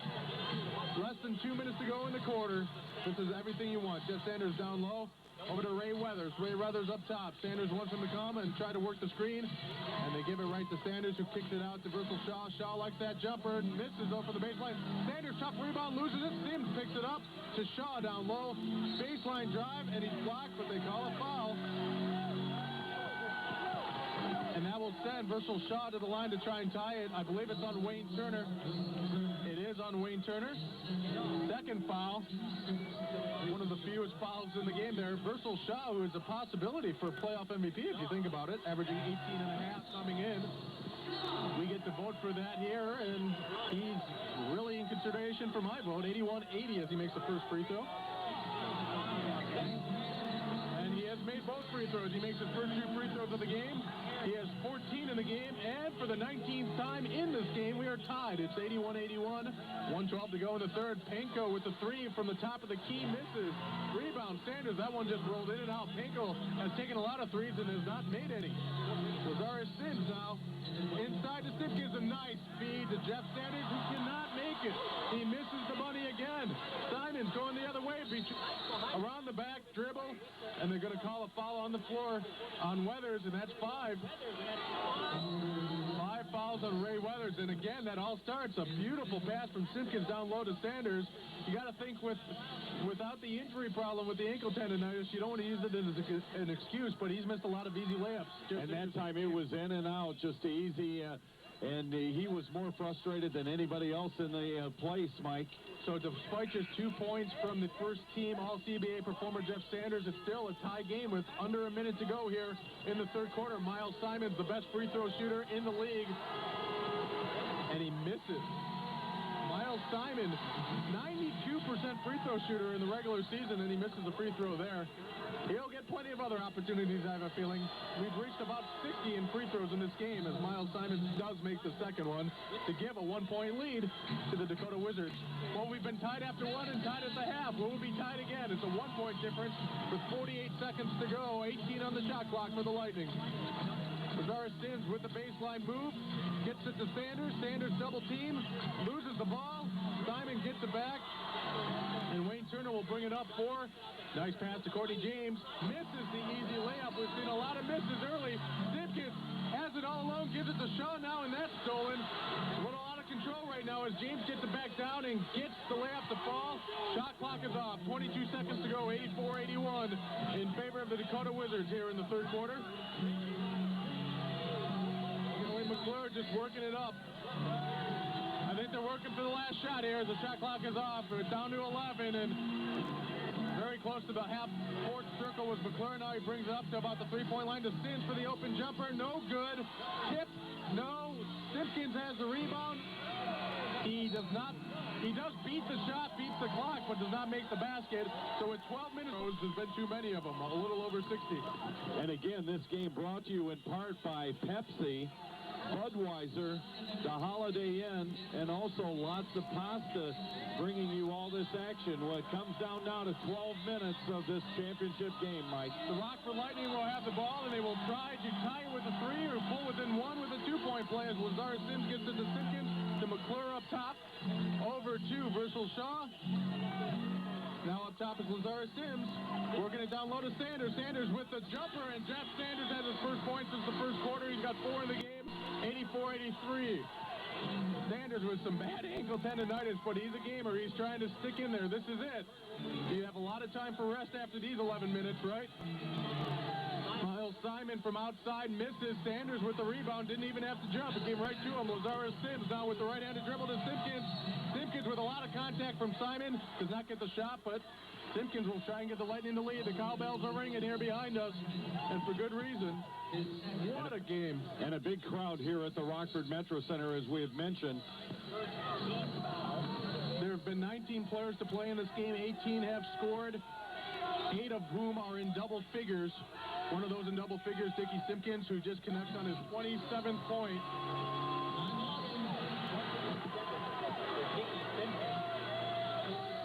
Speaker 1: Less than 2 minutes to go in the quarter. This is everything you want. Jeff Sanders down low. Over to Ray Weathers. Ray Weathers up top. Sanders wants him to come and try to work the screen. And they give it right to Sanders, who kicks it out to Virgil Shaw. Shaw likes that jumper and misses over the baseline. Sanders, tough rebound, loses it. Sims picks it up to Shaw down low. Baseline drive, and he's blocked, but they call a foul. And that will send Virgil Shaw to the line to try and tie it. I believe it's on Wayne Turner. It is on Wayne Turner. Second foul. One of the fewest fouls in the game there. Virgil Shaw, who is a possibility for a playoff MVP, if you think about it, averaging 18.5 coming in. We get to vote for that here, and he's really in consideration for my vote. 81-80 as he makes the first free throw. And he has made both free throws. He makes his first 2 free throws of the game. He has 14 in the game, and for the 19th time in this game, we are tied. It's 81-81, 1:12 to go in the third. Panko with the 3 from the top of the key, misses. Rebound, Sanders, that one just rolled in and out. Panko has taken a lot of threes and has not made any. Lazarus Sims now inside to Simpkins, a nice feed to Jeff Sanders, who cannot make it. He misses the money again. Simon's going the other way, around the back, dribble, and they're going to call a foul on the the floor on Weathers, and that's 5. 5 fouls on Ray Weathers, and again, that all starts. A beautiful pass from Simpkins down low to Sanders. You got to think without the injury problem with the ankle tendonitis, you don't want to use it as an excuse, but he's missed a lot of easy layups.
Speaker 2: And that time it was in and out, just easy. And he was more frustrated than anybody else in the place, Mike.
Speaker 1: So despite just 2 points from the first team All-CBA performer Jeff Sanders, it's still a tie game with under a minute to go here in the third quarter. Miles Simon's the best free throw shooter in the league, and he misses. Miles Simon, 92% free throw shooter in the regular season, and he misses a free throw there. He'll get plenty of other opportunities, I have a feeling. We've reached about 60 in free throws in this game as Miles Simon does make the second one to give a 1-point lead to the Dakota Wizards. Well, we've been tied after one and tied at the half. We'll be tied again. It's a 1-point difference with 48 seconds to go. 18 on the shot clock for the Lightning. Lazarus Sims with the baseline move. Gets it to Sanders. Sanders double team. Loses the ball. Simon gets it back. And Wayne Turner will bring it up for. Nice pass to Courtney James. Misses the easy layup. We've seen a lot of misses early. Simpkins has it all alone. Gives it to Shaw now, and that's stolen. A little out of control right now as James gets it back down and gets the layup to fall. Shot clock is off. 22 seconds to go. 84-81 in favor of the Dakota Wizards here in the third quarter. McClure just working it up. I think they're working for the last shot here. The shot clock is off. It's down to 11 and very close to the half-court circle was McClure. Now he brings it up to about the three-point line to Sims for the open jumper. No good. Tip. No. Simpkins has the rebound. He does beat the shot, beats the clock, but does not make the basket. So in 12 minutes, there's been too many of them, a little over 60.
Speaker 2: And again, this game brought to you in part by Pepsi, Budweiser, the Holiday Inn, and also lots of pasta bringing you all this action. Well, it comes down now to 12 minutes of this championship game, Mike.
Speaker 1: The Rockford Lightning will have the ball, and they will try to tie it with a 3 or pull within 1 with a 2-point play as Lazarus Sims gets it to Simpkins, to McClure up top, over to Versal Shaw. Now up top is Lazarus Sims, working it down low to Sanders. Sanders with the jumper, and Jeff Sanders has his first point since the first quarter. He's got 4 in the game, 84-83. Sanders with some bad ankle tendonitis, but he's a gamer. He's trying to stick in there. This is it. You have a lot of time for rest after these 11 minutes, right? Miles Simon from outside misses. Sanders with the rebound, didn't even have to jump. It came right to him. Lazarus Sims now with the right-handed dribble to Simpkins. Simpkins with a lot of contact from Simon. Does not get the shot, but Simpkins will try and get the Lightning to lead. The cowbells are ringing here behind us, and for good reason. What a game.
Speaker 2: And a big crowd here at the Rockford MetroCentre, as we have mentioned.
Speaker 1: There have been 19 players to play in this game. 18 have scored, 8 of whom are in double figures. One of those in double figures, Dickey Simpkins, who just connects on his 27th point.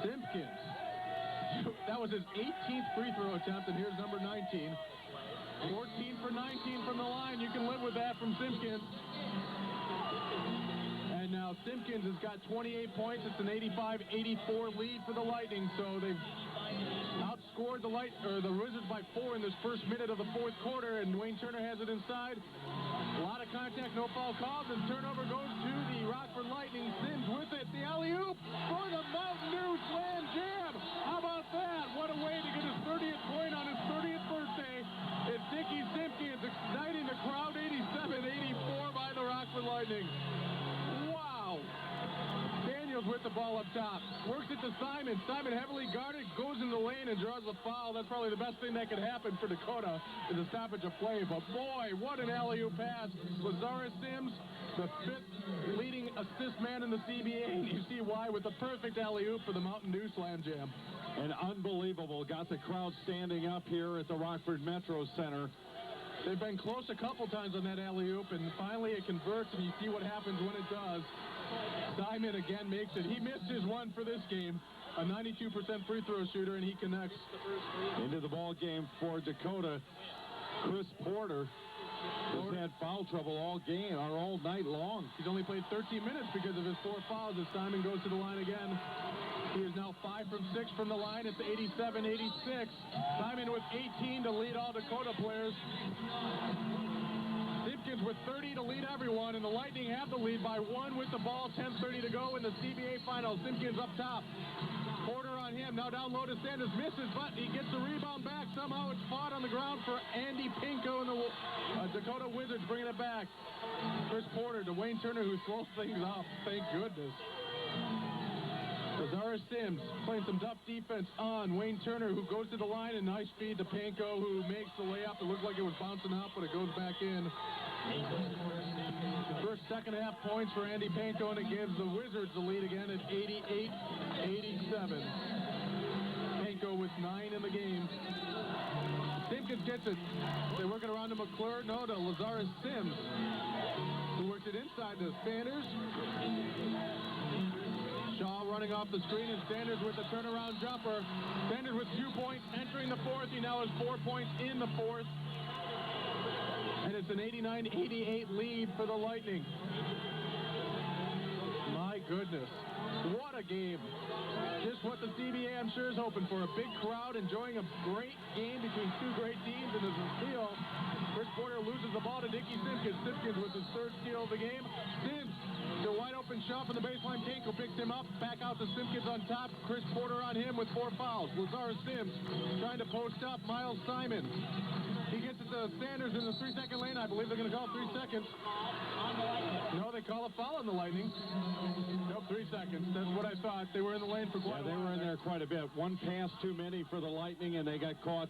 Speaker 1: Simpkins. That was his 18th free throw attempt, and here's number 19. 14 for 19 from the line. You can live with that from Simpkins. And now Simpkins has got 28 points. It's an 85-84 lead for the Lightning. So they've outscored the Wizards by 4 in this first minute of the fourth quarter, and Wayne Turner has it inside. A lot of contact, no foul called, and turnover goes to the Rockford Lightning. Sims with it, the alley-oop for the Mountain Dew Slam Jam. How about that? What a way to get his 30th point on his 30th birthday. It's Dickey Simpkins igniting the crowd. 87-84 by the Rockford Lightning. Wow. Daniels with the ball up top. Works it to Simon. Simon heavily guarded, goes in the lane and draws a foul. That's probably the best thing that could happen for Dakota is a stoppage of play. But boy, what an alley-oop pass. Lazarus Sims, the 5th leading assist man in the CBA. And you see why with the perfect alley-oop for the Mountain Dew Slam Jam.
Speaker 2: And unbelievable. Got the crowd standing up here at the Rockford MetroCentre.
Speaker 1: They've been close a couple times on that alley-oop, and finally it converts, and you see what happens when it does. Simon again makes it. He missed his one for this game. A 92% free throw shooter, and he connects.
Speaker 2: Into the ball game for Dakota. Chris Porter He's had foul trouble all game, or all night long.
Speaker 1: He's only played 13 minutes because of his 4 fouls as Simon goes to the line again. He is now 5 from 6 from the line. It's 87-86. Simon with 18 to lead all Dakota players. Simpkins with 30 to lead everyone, and the Lightning have the lead by 1 with the ball. 10:30 to go in the CBA Finals. Simpkins up top. Porter on him. Now down low to Sanders. Misses, but he gets the rebound back. Somehow it's fought on the ground for Andy Pinko and the Dakota Wizards bringing it back. Chris Porter to Wayne Turner, who slows things up. Thank goodness. Lazara Sims playing some tough defense on Wayne Turner, who goes to the line, and nice feed to Panko, who makes the layup. It looked like it was bouncing out, but it goes back in. First second half points for Andy Panko, and it gives the Wizards the lead again at 88-87. Panko with 9 in the game. Simpkins gets it. They work it around to McClure. No, to Lazara Sims, who works it inside to Sanders. Shaw running off the screen, and Sanders with the turnaround jumper. Sanders with 2 points entering the fourth. He now has 4 points in the fourth. And it's an 89-88 lead for the Lightning. My goodness. What a game. Just what the CBA, I'm sure, is hoping for. A big crowd enjoying a great game between 2 great teams. And as a steal, Chris Porter loses the ball to Dickey Simpkins. Simpkins with his 3rd steal of the game. Sims, the wide open shot from the baseline. Panko picks him up. Back out to Simpkins on top. Chris Porter on him with 4 fouls. Lazara Sims trying to post up Miles Simon. He gets it to Sanders in the 3-second lane. I believe they're going to call 3 seconds. No, they call a foul on the Lightning. Nope, 3 seconds. That's what I thought. They were in the lane for quite a while.
Speaker 2: Yeah, they were in there quite a bit. 1 pass too many for the Lightning, and they got caught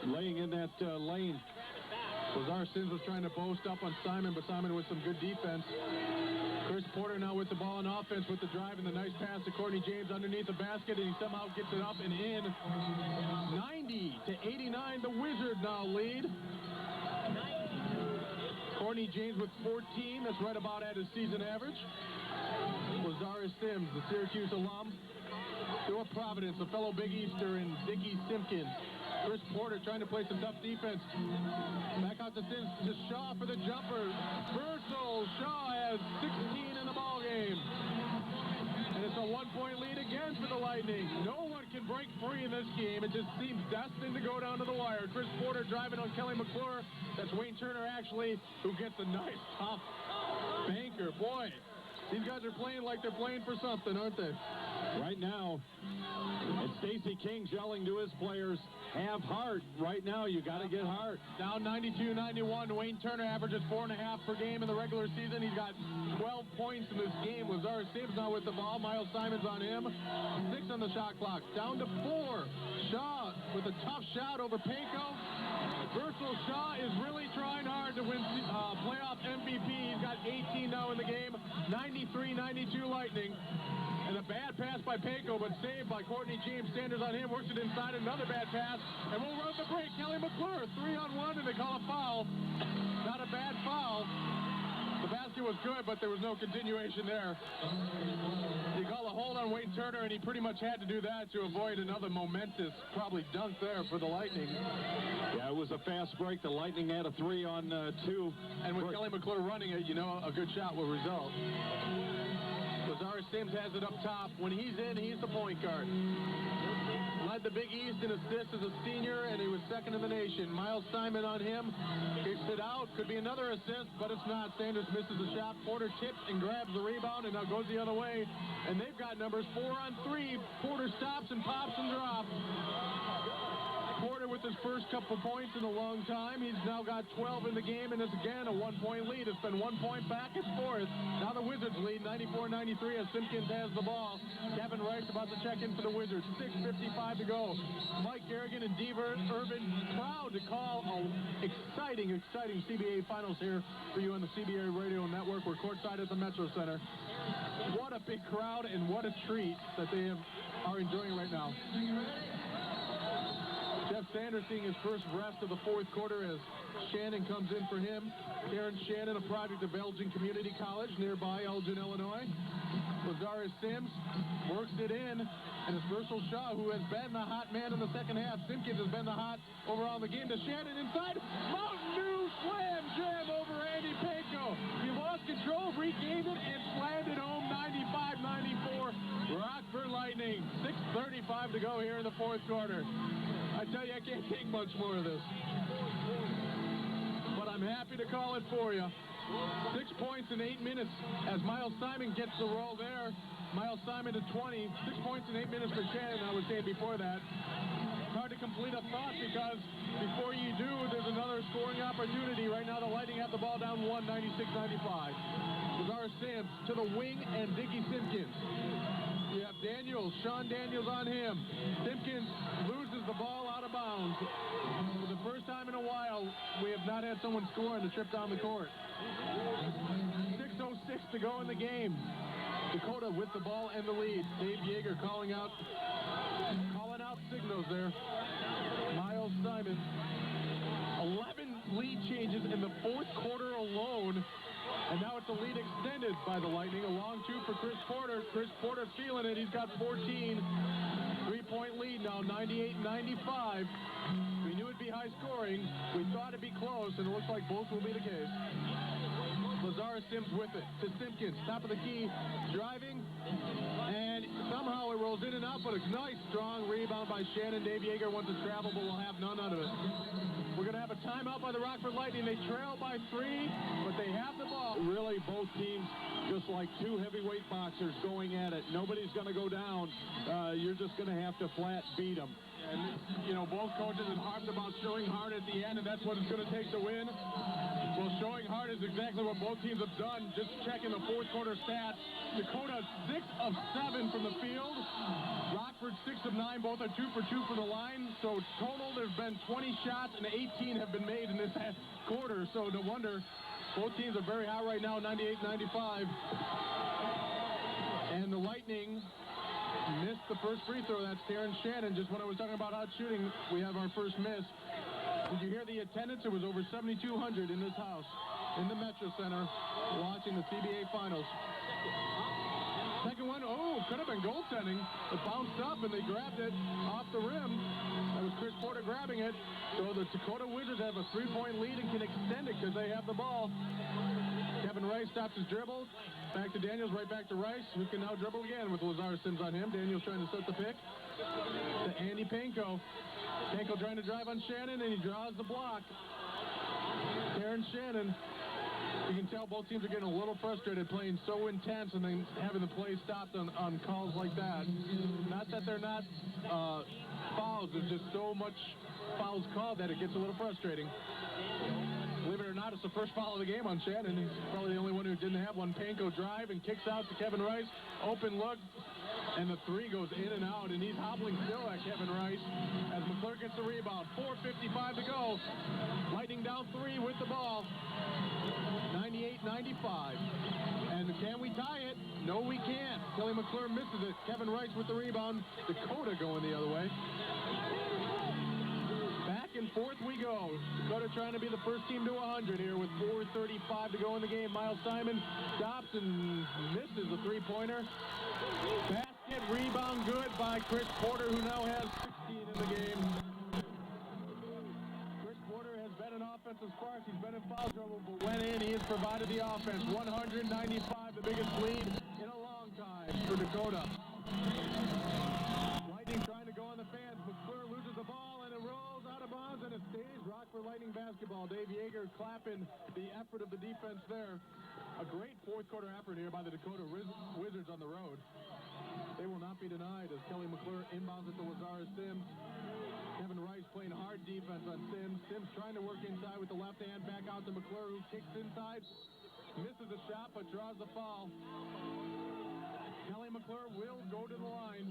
Speaker 2: laying in that lane. Lazara Sims was trying to boast up on Simon, but Simon with some good defense. Chris Porter now with the ball on offense with the drive and the nice pass to Courtney James underneath the basket, and he somehow gets it up and in. 90-89, the Wizards now lead. Courtney James with 14. That's right about at his season average. Lazara Sims, the Syracuse alum. To a Providence, a fellow Big Easter, and Dickey Simpkins. Chris Porter trying to play some tough defense. Back out to Sims, to Shaw for the jumper. Versal, Shaw has 16 in the ball game. And it's a 1-point lead again for the Lightning. No one can break free in this game. It just seems destined to go down to the wire. Chris Porter driving on Kelly McClure. That's Wayne Turner, actually, who gets a nice, tough banker. Boy, these guys are playing like they're playing for something, aren't they? Right now, and Stacey King yelling to his players, have heart. Right now, you got to get heart.
Speaker 1: Down 92-91. Wayne Turner averages 4.5 per game in the regular season. He's got 12 points in this game. Lazara Sims now with the ball. Miles Simon's on him. 6 on the shot clock. Down to 4. Shaw with a tough shot over Panko. Versal Shaw is really trying hard to win playoff MVP. He's got 18 now in the game. 93-92 Lightning. And a bad pass by Panko, but saved by Courtney James. Sanders on him, works it inside, another bad pass. And we'll run the break. Kelly McClure, 3-on-1, and they call a foul. Not a bad foul. The basket was good, but there was no continuation there. He called a hold on Wayne Turner, and he pretty much had to do that to avoid another momentous, probably dunk there for the Lightning.
Speaker 2: Yeah, it was a fast break. The Lightning had a 3-on-2.
Speaker 1: And with Kelly McClure running it, you know, a good shot will result. Lazara Sims has it up top. When he's in, he's the point guard. Led the Big East in assists as a senior, and he was 2nd in the nation. Miles Simon on him. Kicks it out. Could be another assist, but it's not. Sanders misses the shot. Porter tips and grabs the rebound, and now goes the other way. And they've got numbers 4-on-3. Porter stops and pops and drops. Porter with his first couple points in a long time. He's now got 12 in the game, and it's again a 1-point lead. It's been 1 point back. It's 4th. Now the Wizards lead 94-93 as Simpkins has the ball. Kevin Rice about to check in for the Wizards. 6:55 to go. Mike Garrigan and Ervin proud to call an exciting CBA finals here for you on the CBA Radio Network. We're courtside at the MetroCentre. What a big crowd and what a treat that they are enjoying right now. Jeff Sanders seeing his first rest of the 4th quarter as Shannon comes in for him. Karen Shannon, a product of Elgin Community College nearby Elgin, Illinois. Lazarus Sims works it in, and it's Herschel Shaw, who has been the hot man in the second half. Simpkins has been the hot overall in the game. To Shannon inside. Mountain Dew slam jam over Andy Panko. He lost control, regained it, and slammed it home 95-94. Rockford Lightning. 6:35 to go here in the fourth quarter. I tell you, I can't take much more of this. But I'm happy to call it for you. 6 points in 8 minutes as Miles Simon gets the roll there. Miles Simon to 20. 6 points in 8 minutes for Shannon, I was saying before that. It's hard to complete a thought because before you do, there's another scoring opportunity. Right now, the Lightning have the ball down 1, 96-95. Lazar Sims to the wing and Dickey Simpkins. You have Daniels, Sean Daniels on him. Simpkins loses the ball out of bounds. For the first time in a while, we have not had someone score on the trip down the court. 6:06 to go in the game. Dakota with the ball and the lead. Dave Yeager calling out signals there. Miles Simon. 11 lead changes in the fourth quarter alone. And now it's a lead extended by the Lightning. A long two for Chris Porter. Chris Porter feeling it. He's got 14. 3-point lead now, 98-95. We knew it'd be high scoring. We thought it'd be close, and it looks like both will be the case. Lazar Sims with it to Simpkins. Top of the key, driving. And somehow it rolls in and out, but a nice, strong rebound by Shannon. Dave Yeager wants to travel, but will have none out of it. We're going to have a timeout by the Rockford Lightning. They trail by 3, but they have the ball.
Speaker 2: Really, both teams just like two heavyweight boxers going at it. Nobody's going to go down. You're just going to have to flat beat them.
Speaker 1: And, both coaches have harped about showing hard at the end, and that's what it's going to take to win. Well, showing hard is exactly what both teams have done. Just checking the fourth quarter stats. Dakota 6 of 7 from the field. Rockford 6 of 9. Both are 2 for 2 from the line. So total, there's been 20 shots and 18 have been made in this quarter. So no wonder both teams are very high right now, 98-95. And the Lightning missed the first free throw. That's Karen Shannon. Just when I was talking about hot shooting, we have our first miss. Did you hear the attendance? It was over 7,200 in this house, in the MetroCentre, watching the CBA finals. Second one, could have been goaltending. It bounced up and they grabbed it off the rim. That was Chris Porter grabbing it. So the Dakota Wizards have a 3-point lead and can extend it because they have the ball. Kevin Rice stops his dribble. Back to Daniels, right back to Rice, who can now dribble again with Lazar Sims on him. Daniels trying to set the pick. To Andy Panko. Panko trying to drive on Shannon, and he draws the block. Karen Shannon. You can tell both teams are getting a little frustrated playing so intense and then having the play stopped on calls like that. Not that they're not fouls. There's just so much fouls called that it gets a little frustrating. Believe it or not, it's the first foul of the game on Shannon. He's probably the only one who didn't have one. Panko drive and kicks out to Kevin Rice. Open look. And the 3 goes in and out, and he's hobbling still at Kevin Rice as McClure gets the rebound. 4:55 to go. Lightning down 3 with the ball. 98-95. And can we tie it? No, we can't. Kelly McClure misses it. Kevin Rice with the rebound. Dakota going the other way. Back and forth we go. Dakota trying to be the first team to 100 here with 4:35 to go in the game. Miles Simon stops and misses a 3-pointer. Basket rebound good by Chris Porter, who now has 16 in the game. Chris Porter has been an offensive spark. He's been in foul trouble, but when in, he has provided the offense. 195, the biggest lead in a long time for Dakota. Lightning trying to go on the fans. McClure loses the ball, and it rolls out of bounds, and it stays Rockford Lightning basketball. Dave Yeager clapping the effort of the defense there. A great fourth quarter effort here by the Dakota Wizards on the road. They will not be denied as Kelly McClure inbounds it to Lazar Sims. Kevin Rice playing hard defense on Sims. Sims trying to work inside with the left hand, back out to McClure, who kicks inside. Misses the shot, but draws the foul. Kelly McClure will go to the line.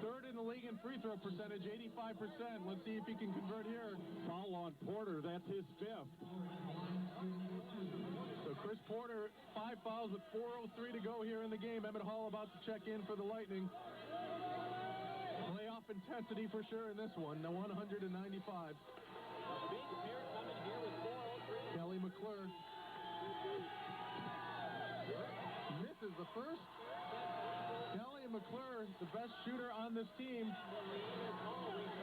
Speaker 1: Third in the league in free throw percentage, 85%. Let's see if he can convert here.
Speaker 2: Foul on Porter, that's his 5th.
Speaker 1: So Chris Porter, 5 fouls with 4:03 to go here in the game. Emmett Hall about to check in for the Lightning. Playoff intensity for sure in this one, now 195.
Speaker 3: Big pair coming
Speaker 1: Kelly McClure misses the first. Kelly McClure, the best shooter on this team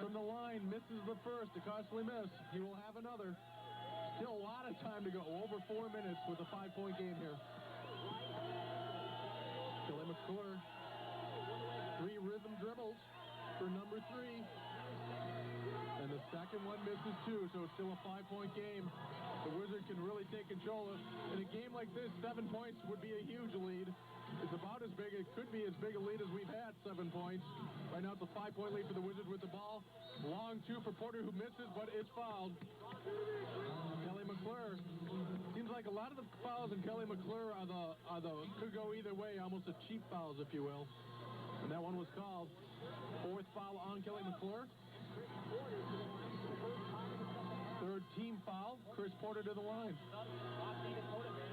Speaker 1: from the line, misses the first. A costly miss. He will have another. Still a lot of time to go. Over 4 minutes with a 5-point game here. Kelly McClure, 3 rhythm dribbles for number 3. And the second one misses 2, so it's still a 5-point game. The Wizards can really take control. In a game like this, 7 points would be a huge lead. It's about as big, it could be as big a lead as we've had, 7 points. Right now it's a 5-point lead for the Wizards with the ball. Long 2 for Porter, who misses, but is fouled. Kelly McClure. Seems like a lot of the fouls in Kelly McClure are the could go either way, almost a cheap fouls, if you will. And that one was called. 4th foul on Kelly McClure. 3rd team foul. Chris Porter to the line.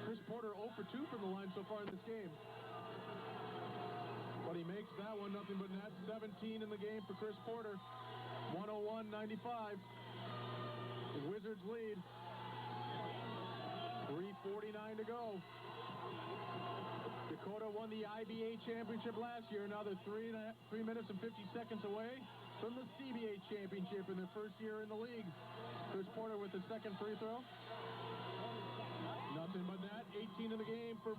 Speaker 1: Chris Porter 0 for 2 from the line so far in this game. But he makes that one nothing but net. 17 in the game for Chris Porter. 101-95. The Wizards lead. 3:49 to go. Dakota won the IBA championship last year. Now they're 3 minutes and 50 seconds away from the CBA championship in their first year in the league. Chris Porter with his second free throw. Nothing but that. 18 in the game for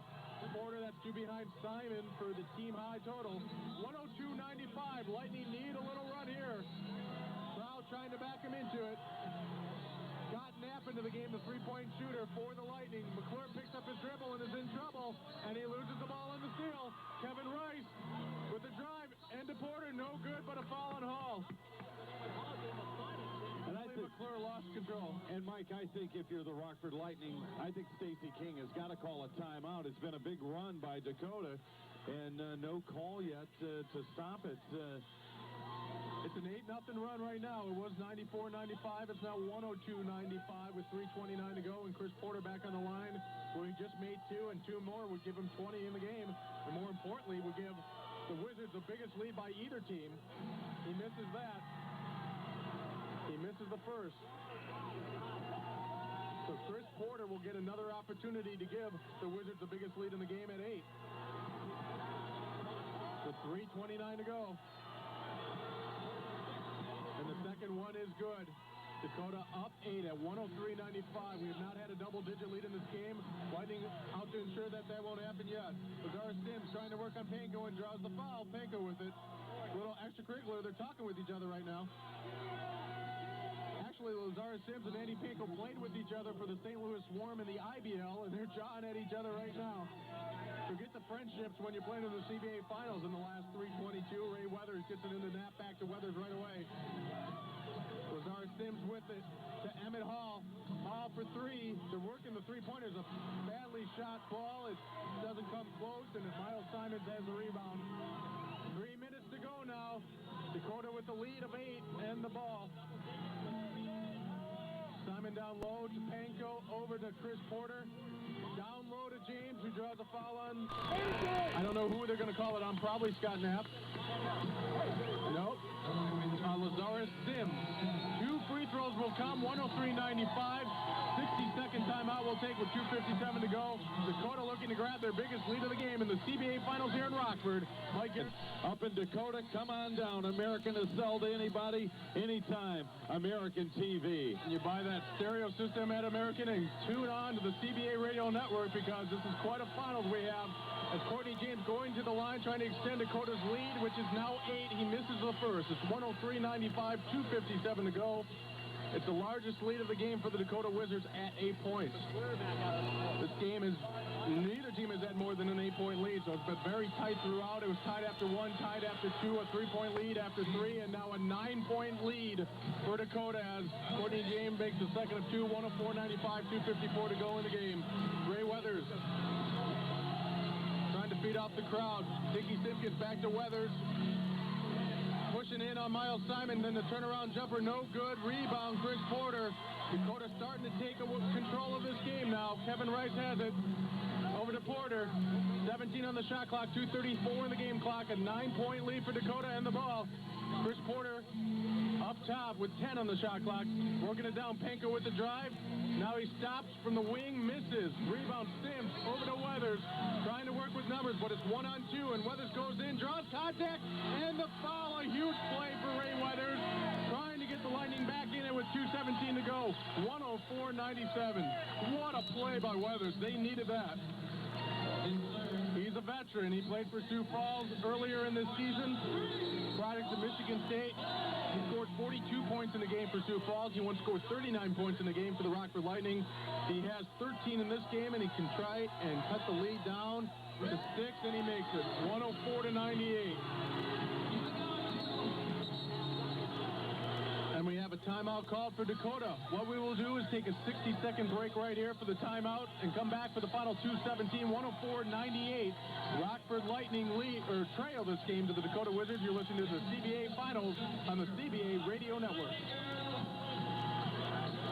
Speaker 1: Porter. That's 2 behind Simon for the team high total. 102-95. Lightning need a little run here. Crowd trying to back him into it. Got Knapp into the game, the 3-point shooter for the Lightning. McClure picks up his dribble and is in trouble, and he loses the ball on the steal. Kevin Rice with the drive, and to Porter, no good, but a foul on Hall.
Speaker 2: And I think
Speaker 1: McClure lost control.
Speaker 2: And Mike, I think if you're the Rockford Lightning, I think Stacey King has got to call a timeout. It's been a big run by Dakota, and no call yet to stop it.
Speaker 1: It's an 8-0 run right now. It was 94-95. It's now 102-95 with 3:29 to go, and Chris Porter back on the line, where he just made 2, and 2 more would give him 20 in the game, and more importantly, would give the Wizards the biggest lead by either team. He misses that. He misses the first. So Chris Porter will get another opportunity to give the Wizards the biggest lead in the game at 8. With 3:29 to go. And the second one is good. Dakota up 8 at 103-95. We have not had a double-digit lead in this game. Lightning out to ensure that won't happen yet. Lazar Sims trying to work on Panko and draws the foul. Panko with it. Little extracurricular. They're talking with each other right now. Actually, Lazar Sims and Andy Panko played with each other for the St. Louis Swarm in the IBL, and they're jawing at each other right now. Forget the friendships when you're playing in the CBA Finals in the last 3:22. Ray Weathers gets it in the net back to Weathers right away. Lazar Sims with it to Emmett Hall. Hall for 3. They're working the three-pointers. A badly shot ball. It doesn't come close, and Miles Simons has the rebound. 3 minutes to go now. Dakota with the lead of 8 and the ball. Simon down low to Panko, over to Chris Porter. Down low to James, who draws a foul on. I don't know who they're going to call it on. Probably Scott Knapp. Nope. Lazarus Sims. 2 free throws will come. 103-95. 60-second timeout will take with 2:57 to go. Dakota looking to grab their biggest lead of the game in the CBA Finals here in Rockford. Mike
Speaker 2: up in Dakota, come on down. American is sold to anybody, anytime. American TV.
Speaker 1: You buy that stereo system at American and tune on to the CBA radio network, because this is quite a finals we have. As Courtney James going to the line, trying to extend Dakota's lead, which is now 8. He misses the first. It's 103-95, 2:57 to go. It's the largest lead of the game for the Dakota Wizards at 8 points. This game is, neither team has had more than an 8-point lead, so it's been very tight throughout. It was tied after 1, tied after 2, a 3-point lead after 3, and now a 9-point lead for Dakota as Courtney James makes the second of 2, 104-95, 2:54 to go in the game. Ray Weathers trying to feed off the crowd. Dickey Simpkins back to Weathers. Pushing in on Miles Simon, then the turnaround jumper, no good. Rebound, Chris Porter. Dakota starting to take control of this game now. Kevin Rice has it. Over to Porter. 17 on the shot clock, 2:34 in the game clock. A 9-point lead for Dakota and the ball. Chris Porter up top with 10 on the shot clock. Working it down. Panko with the drive. Now he stops from the wing. Misses. Rebound. Sims over to Weathers. Trying to work with numbers, but it's 1-on-2. And Weathers goes in. Draws contact. And the foul. A huge play for Ray Weathers. Trying to get the Lightning back in it with 2:17 to go. 104-97. What a play by Weathers. They needed that. He's a veteran. He played for Sioux Falls earlier in this season. Product of Michigan State. He scored 42 points in the game for Sioux Falls. He once scored 39 points in the game for the Rockford Lightning. He has 13 in this game, and he can try and cut the lead down to 6, and he makes it 104-98. And we have a timeout called for Dakota. What we will do is take a 60-second break right here for the timeout and come back for the final 2:17, 104-98. Rockford Lightning lead or trail this game to the Dakota Wizards. You're listening to the CBA Finals on the CBA Radio Network.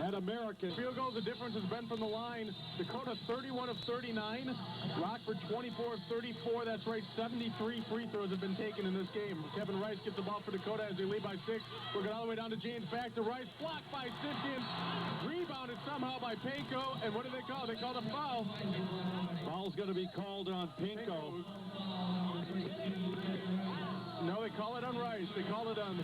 Speaker 1: At American field goals, the difference has been from the line. Dakota 31 of 39. Rockford 24 of 34. That's right, 73 free throws have been taken in this game. Kevin Rice gets the ball for Dakota as they lead by 6. Working all the way down to James, back to Rice. Blocked by Simpkins. Rebounded somehow by Panko. And what do they call? They called a foul.
Speaker 2: Foul's going to be called on Panko.
Speaker 1: No, they call it on Rice. They call it on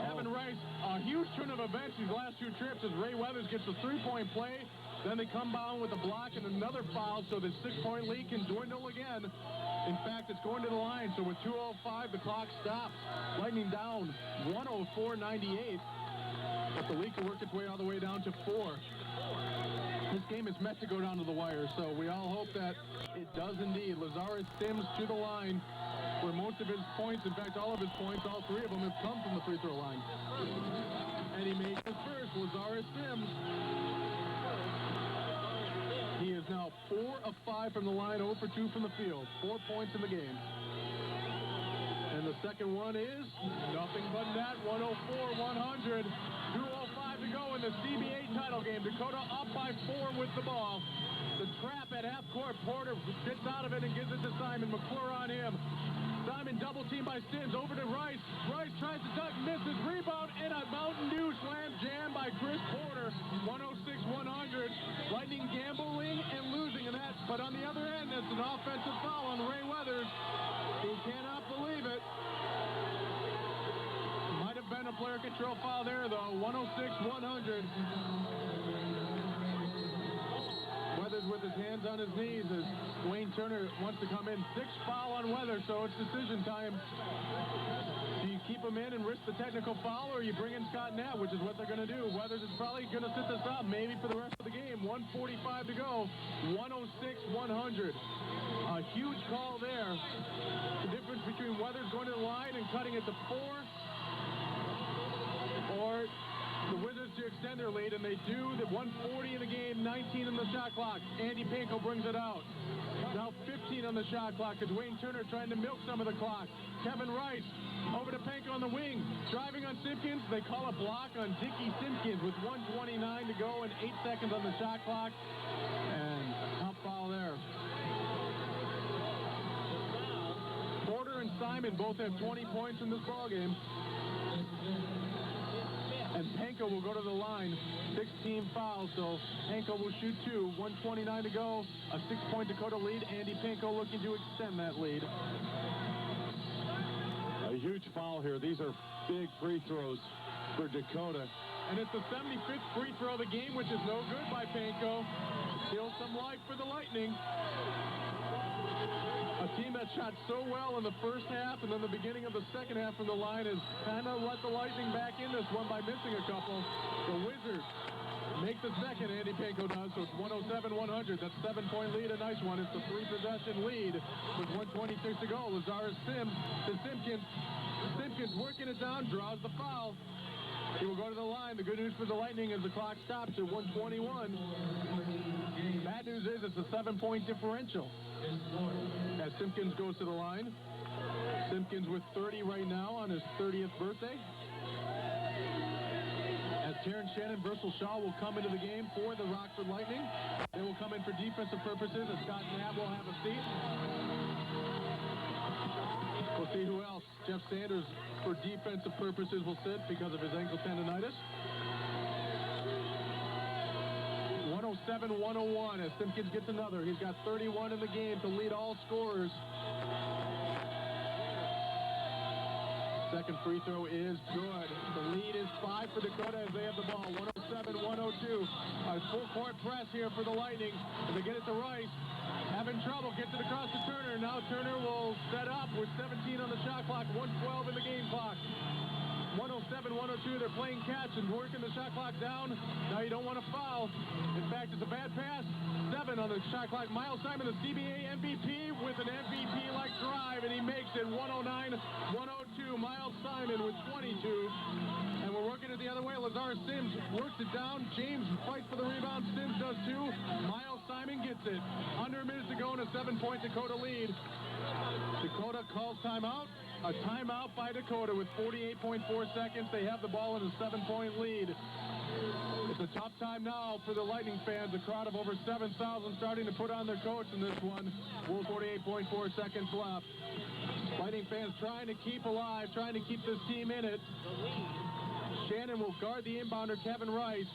Speaker 1: Kevin Rice. A huge turn of events these last 2 trips as Ray Weathers gets a 3-point play. Then they come down with a block and another foul, so the 6-point lead can dwindle again. In fact, it's going to the line, so with 2:05, the clock stops. Lightning down 104-98. But the lead can work its way all the way down to 4. This game is meant to go down to the wire, so we all hope that it does indeed. Lazarus Sims to the line, where most of his points, in fact, all of his points, all 3 of them have come from the free throw line. And he makes his first, Lazarus Sims. He is now 4 of 5 from the line, 0 for 2 from the field. 4 points in the game. And the second one is nothing but net, 104-100. 2:05 to go in the CBA title game. Dakota up by 4 with the ball. The trap at half court. Porter gets out of it and gives it to Simon. McClure on him. Simon double teamed by Sims. Over to Rice. Rice tries to dunk, misses. Rebound and a Mountain Dew slam jam by Chris Porter. 106-100. Lightning gambling and losing in that. But on the other end, that's an offensive foul on Ray Weathers. He cannot believe it. Might have been a player control foul there, though. 106-100. Weathers with his hands on his knees as Wayne Turner wants to come in. 6 foul on Weathers, so it's decision time. Do you keep him in and risk the technical foul, or you bring in Scott Nett, which is what they're going to do? Weathers is probably going to sit this out maybe for the rest of the game. 1:45 to go. 106-100. A huge call there. The difference between Weathers going to the line and cutting it to 4, or the Wizards to extend their lead, and they do. The 140 in the game, 19 in the shot clock. Andy Panko brings it out. Now 15 on the shot clock as Wayne Turner trying to milk some of the clock. Kevin Rice over to Panko on the wing. Driving on Simpkins. They call a block on Dickey Simpkins with 1:29 to go and 8 seconds on the shot clock. And a tough foul there. Porter and Simon both have 20 points in this ballgame. And Panko will go to the line. 16 fouls, so Panko will shoot 2. 1:29 to go. A 6-point Dakota lead. Andy Panko looking to extend that lead.
Speaker 2: A huge foul here. These are big free throws for Dakota.
Speaker 1: And it's the 75th free throw of the game, which is no good by Panko. Steals some life for the Lightning. A team that shot so well in the first half, and then the beginning of the second half from the line has kind of let the Lightning back in this one by missing a couple. The Wizards make the second, Andy Panko does, so it's 107-100. That's 7-point lead, a nice one. It's the 3-possession lead with 1:26 to go. Lazarus Sims to Simpkins. Simpkins working it down, draws the foul. He will go to the line. The good news for the Lightning is the clock stops at 1:21. Bad news is it's a 7-point differential. As Simpkins goes to the line. Simpkins with 30 right now on his 30th birthday. As Terrence Shannon, Versal Shaw will come into the game for the Rockford Lightning. They will come in for defensive purposes, and Scott Knapp will have a seat. We'll see who else. Jeff Sanders, for defensive purposes, will sit because of his ankle tendonitis. 107-101 as Simpkins gets another. He's got 31 in the game to lead all scorers. Second free throw is good. The lead is 5 for Dakota as they have the ball. 107-102. A full court press here for the Lightning. As they get it to Rice. Having trouble. Gets it across to Turner. Now Turner will set up with 17 on the shot clock. 112 in the game clock. 107-102. They're playing catch and working the shot clock down. Now you don't want to foul. In fact, it's a bad pass. 7 on the shot clock. Miles Simon, the CBA MVP, with an MVP-like drive, and he makes it 109-102. Miles Simon with 22. And we're working it the other way. Lazar Sims works it down. James fights for the rebound. Sims does too. Miles Simon gets it. Under a minute to go in a 7-point Dakota lead. Dakota calls timeout. A timeout by Dakota with 48.4 seconds. They have the ball in a 7-point lead. It's a tough time now for the Lightning fans. A crowd of over 7,000 starting to put on their coats in this one. 48.4 seconds left. Lightning fans trying to keep alive, trying to keep this team in it. Shannon will guard the inbounder, Kevin Rice.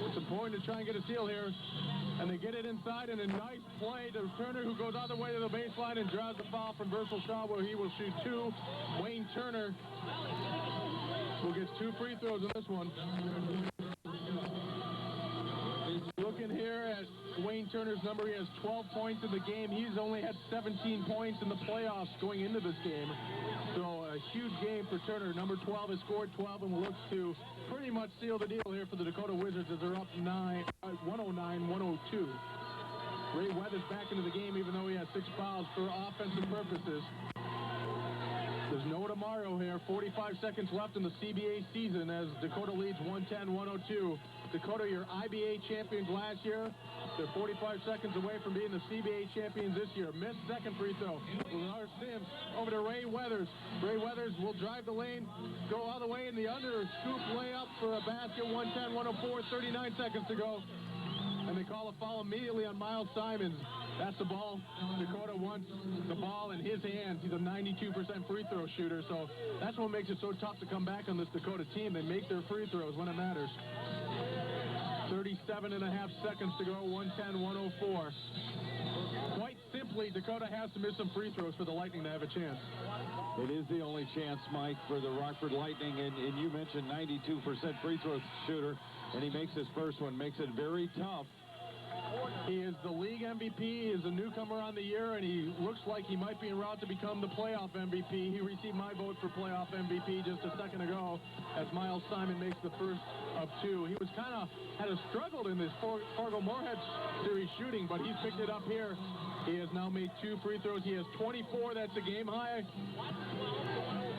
Speaker 1: It's important to try and get a steal here. And they get it inside, and a nice play to Turner, who goes all the way to the baseline and draws the foul from Versal Shaw, where he will shoot 2. Wayne Turner will get 2 free throws in this one. Looking here at Wayne Turner's number, he has 12 points in the game. He's only had 17 points in the playoffs going into this game. So a huge game for Turner. Number 12 has scored 12 and will look to pretty much seal the deal here for the Dakota Wizards as they're up 109-102. Ray Weathers back into the game even though he has 6 fouls for offensive purposes. There's no tomorrow here. 45 seconds left in the CBA season as Dakota leads 110-102. Dakota, your IBA champions last year. They're 45 seconds away from being the CBA champions this year. Missed second free throw. Lazar Sims over to Ray Weathers. Ray Weathers will drive the lane, go all the way in the under, scoop layup for a basket. 110-104, 39 seconds to go. And they call a foul immediately on Miles Simons. That's the ball. Dakota wants the ball in his hands. He's a 92% free throw shooter, so that's what makes it so tough to come back on this Dakota team. They make their free throws when it matters. 37.5 seconds to go, 110-104. Quite simply, Dakota has to miss some free throws for the Lightning to have a chance.
Speaker 2: It is the only chance, Mike, for the Rockford Lightning, and you mentioned 92% free throw shooter, and he makes his first one, makes it very tough.
Speaker 1: He is the league MVP. He is a newcomer on the year, and he looks like he might be en route to become the playoff MVP. He received my vote for playoff MVP just a second ago as Miles Simon makes the first of 2. He was had a struggle in this Fargo-Moorhead series shooting, but he's picked it up here. He has now made 2 free throws. He has 24. That's a game high.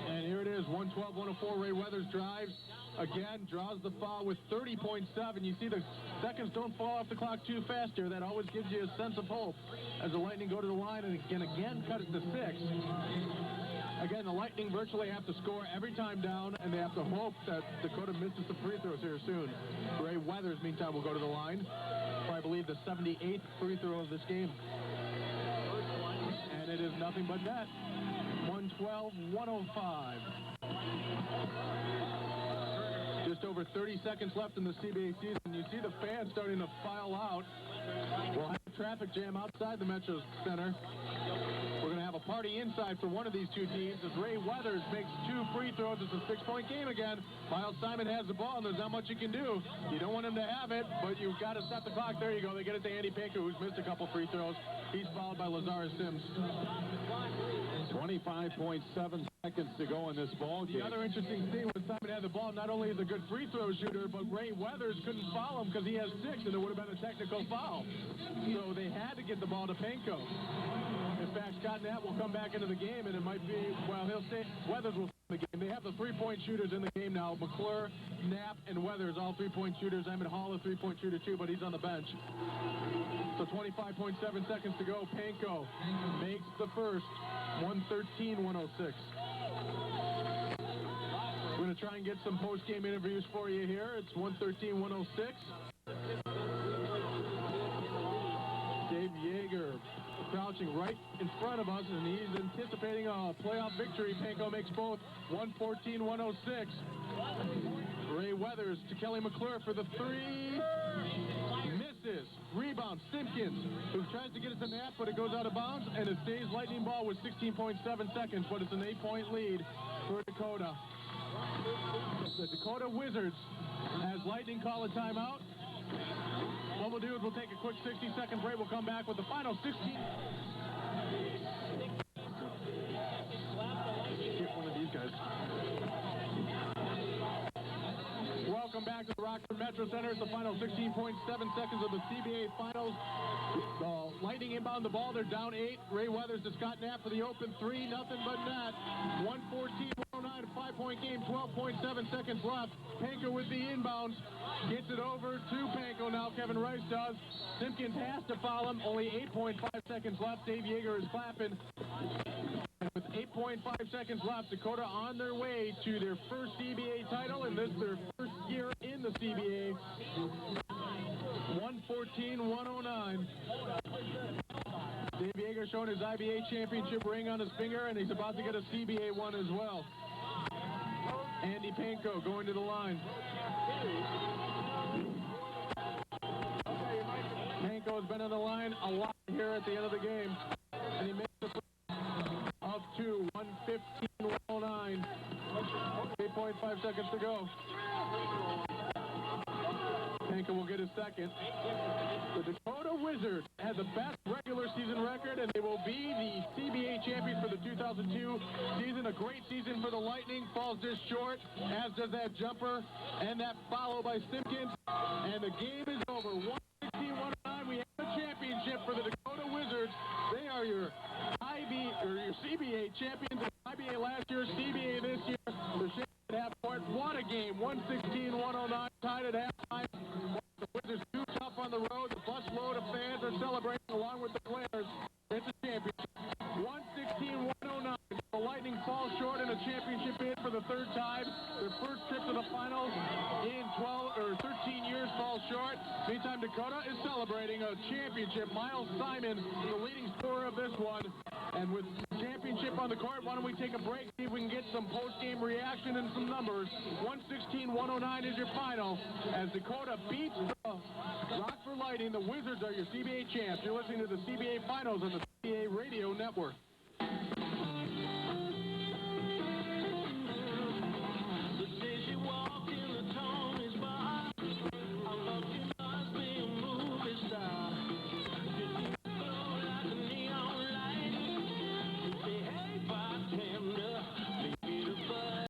Speaker 1: And here it is, 112-104. Ray Weathers drives. Again, draws the foul with 30.7. You see the seconds don't fall off the clock too fast here. That always gives you a sense of hope as the Lightning go to the line and can again cut it to 6. Again, the Lightning virtually have to score every time down, and they have to hope that Dakota misses the free throws here soon. Ray Weathers, meantime, will go to the line for, I believe, the 78th free throw of this game. And it is nothing but net. 112-105. Just over 30 seconds left in the CBA season. You see the fans starting to file out. We'll have a traffic jam outside the Metro Center. We're going to have a party inside for one of these two teams as Ray Weathers makes 2 free throws. It's a 6-point game again. Miles Simon has the ball, and there's not much you can do. You don't want him to have it, but you've got to stop the clock. There you go. They get it to Andy Pinker, who's missed a couple free throws. He's followed by Lazar Sims.
Speaker 2: 25.7 seconds to go in this ball game.
Speaker 1: The other interesting thing when Simon had the ball, not only is a good free throw shooter, but Ray Weathers couldn't foul him because he has 6, and it would have been a technical foul. So they had to get the ball to Penko. In fact, Scott Knapp will come back into the game, and it might be, well, he'll stay, Weathers will stay in the game. They have the 3-point shooters in the game now. McClure, Knapp, and Weathers, all 3-point shooters. Emmett Hall, a 3-point shooter, too, but he's on the bench. So 25.7 seconds to go. Penko makes the first. 113-106. We're going to try and get some post-game interviews for you here. It's 113-106. Dave Yeager crouching right in front of us, and he's anticipating a playoff victory. Panko makes both 114-106. Ray Weathers to Kelly McClure for the three. Misses. Rebound. Simpkins, who tries to get it to Nap, but it goes out of bounds, and it stays Lightning ball with 16.7 seconds, but it's an 8-point lead for Dakota. The Dakota Wizards, as Lightning call a timeout. What we'll do is we'll take a quick 60-second break. We'll come back with the final 16. Get one of these guys. Welcome back to the Rockford MetroCentre. It's the final 16.7 seconds of the CBA Finals. The Lightning inbound the ball. They're down 8. Ray Weathers to Scott Knapp for the open 3. Nothing but net. 114-109, 5-point game. 12.7 seconds left. Panko with the inbounds. Gets it over to Panko now. Kevin Rice does. Simpkins has to foul him. Only 8.5 seconds left. Dave Yeager is clapping. And with 8.5 seconds left, Dakota on their way to their first CBA title, and this is their first year in the CBA. 114-109. Dave Yeager showing his IBA championship ring on his finger, and he's about to get a CBA one as well. Andy Panko going to the line. Panko has been on the line a lot here at the end of the game, and he makes the up to 115-109. 8.5 seconds to go. Panko will get his second. The Dakota Wizards had the best regular season record, and they will be the CBA champions for the 2002 season. A great season for the Lightning. Falls just short, as does that jumper, and that follow by Simpkins. And the game is over. 116-109. We have a championship for the Dakota Wizards. They are your your CBA champions. IBA last year, CBA this year. The champions at half court. What a game. 116-109. Tied at halftime. The Wizards too tough on the road. The busload of fans are celebrating along with the players. It's a championship. 116-109. The Lightning fall short in a championship bid for the third time. Their first trip to the finals in 13 years falls short. Meantime, Dakota is celebrating a championship. Miles Simon, the leading scorer of this one. And with championship on the court, why don't we take a break, see if we can get some post-game reaction and some numbers. 116-109 is your final. As Dakota beats the Rockford Lightning, the Wizards are your CBA champs. You're listening to the CBA Finals on the CBA Radio Network.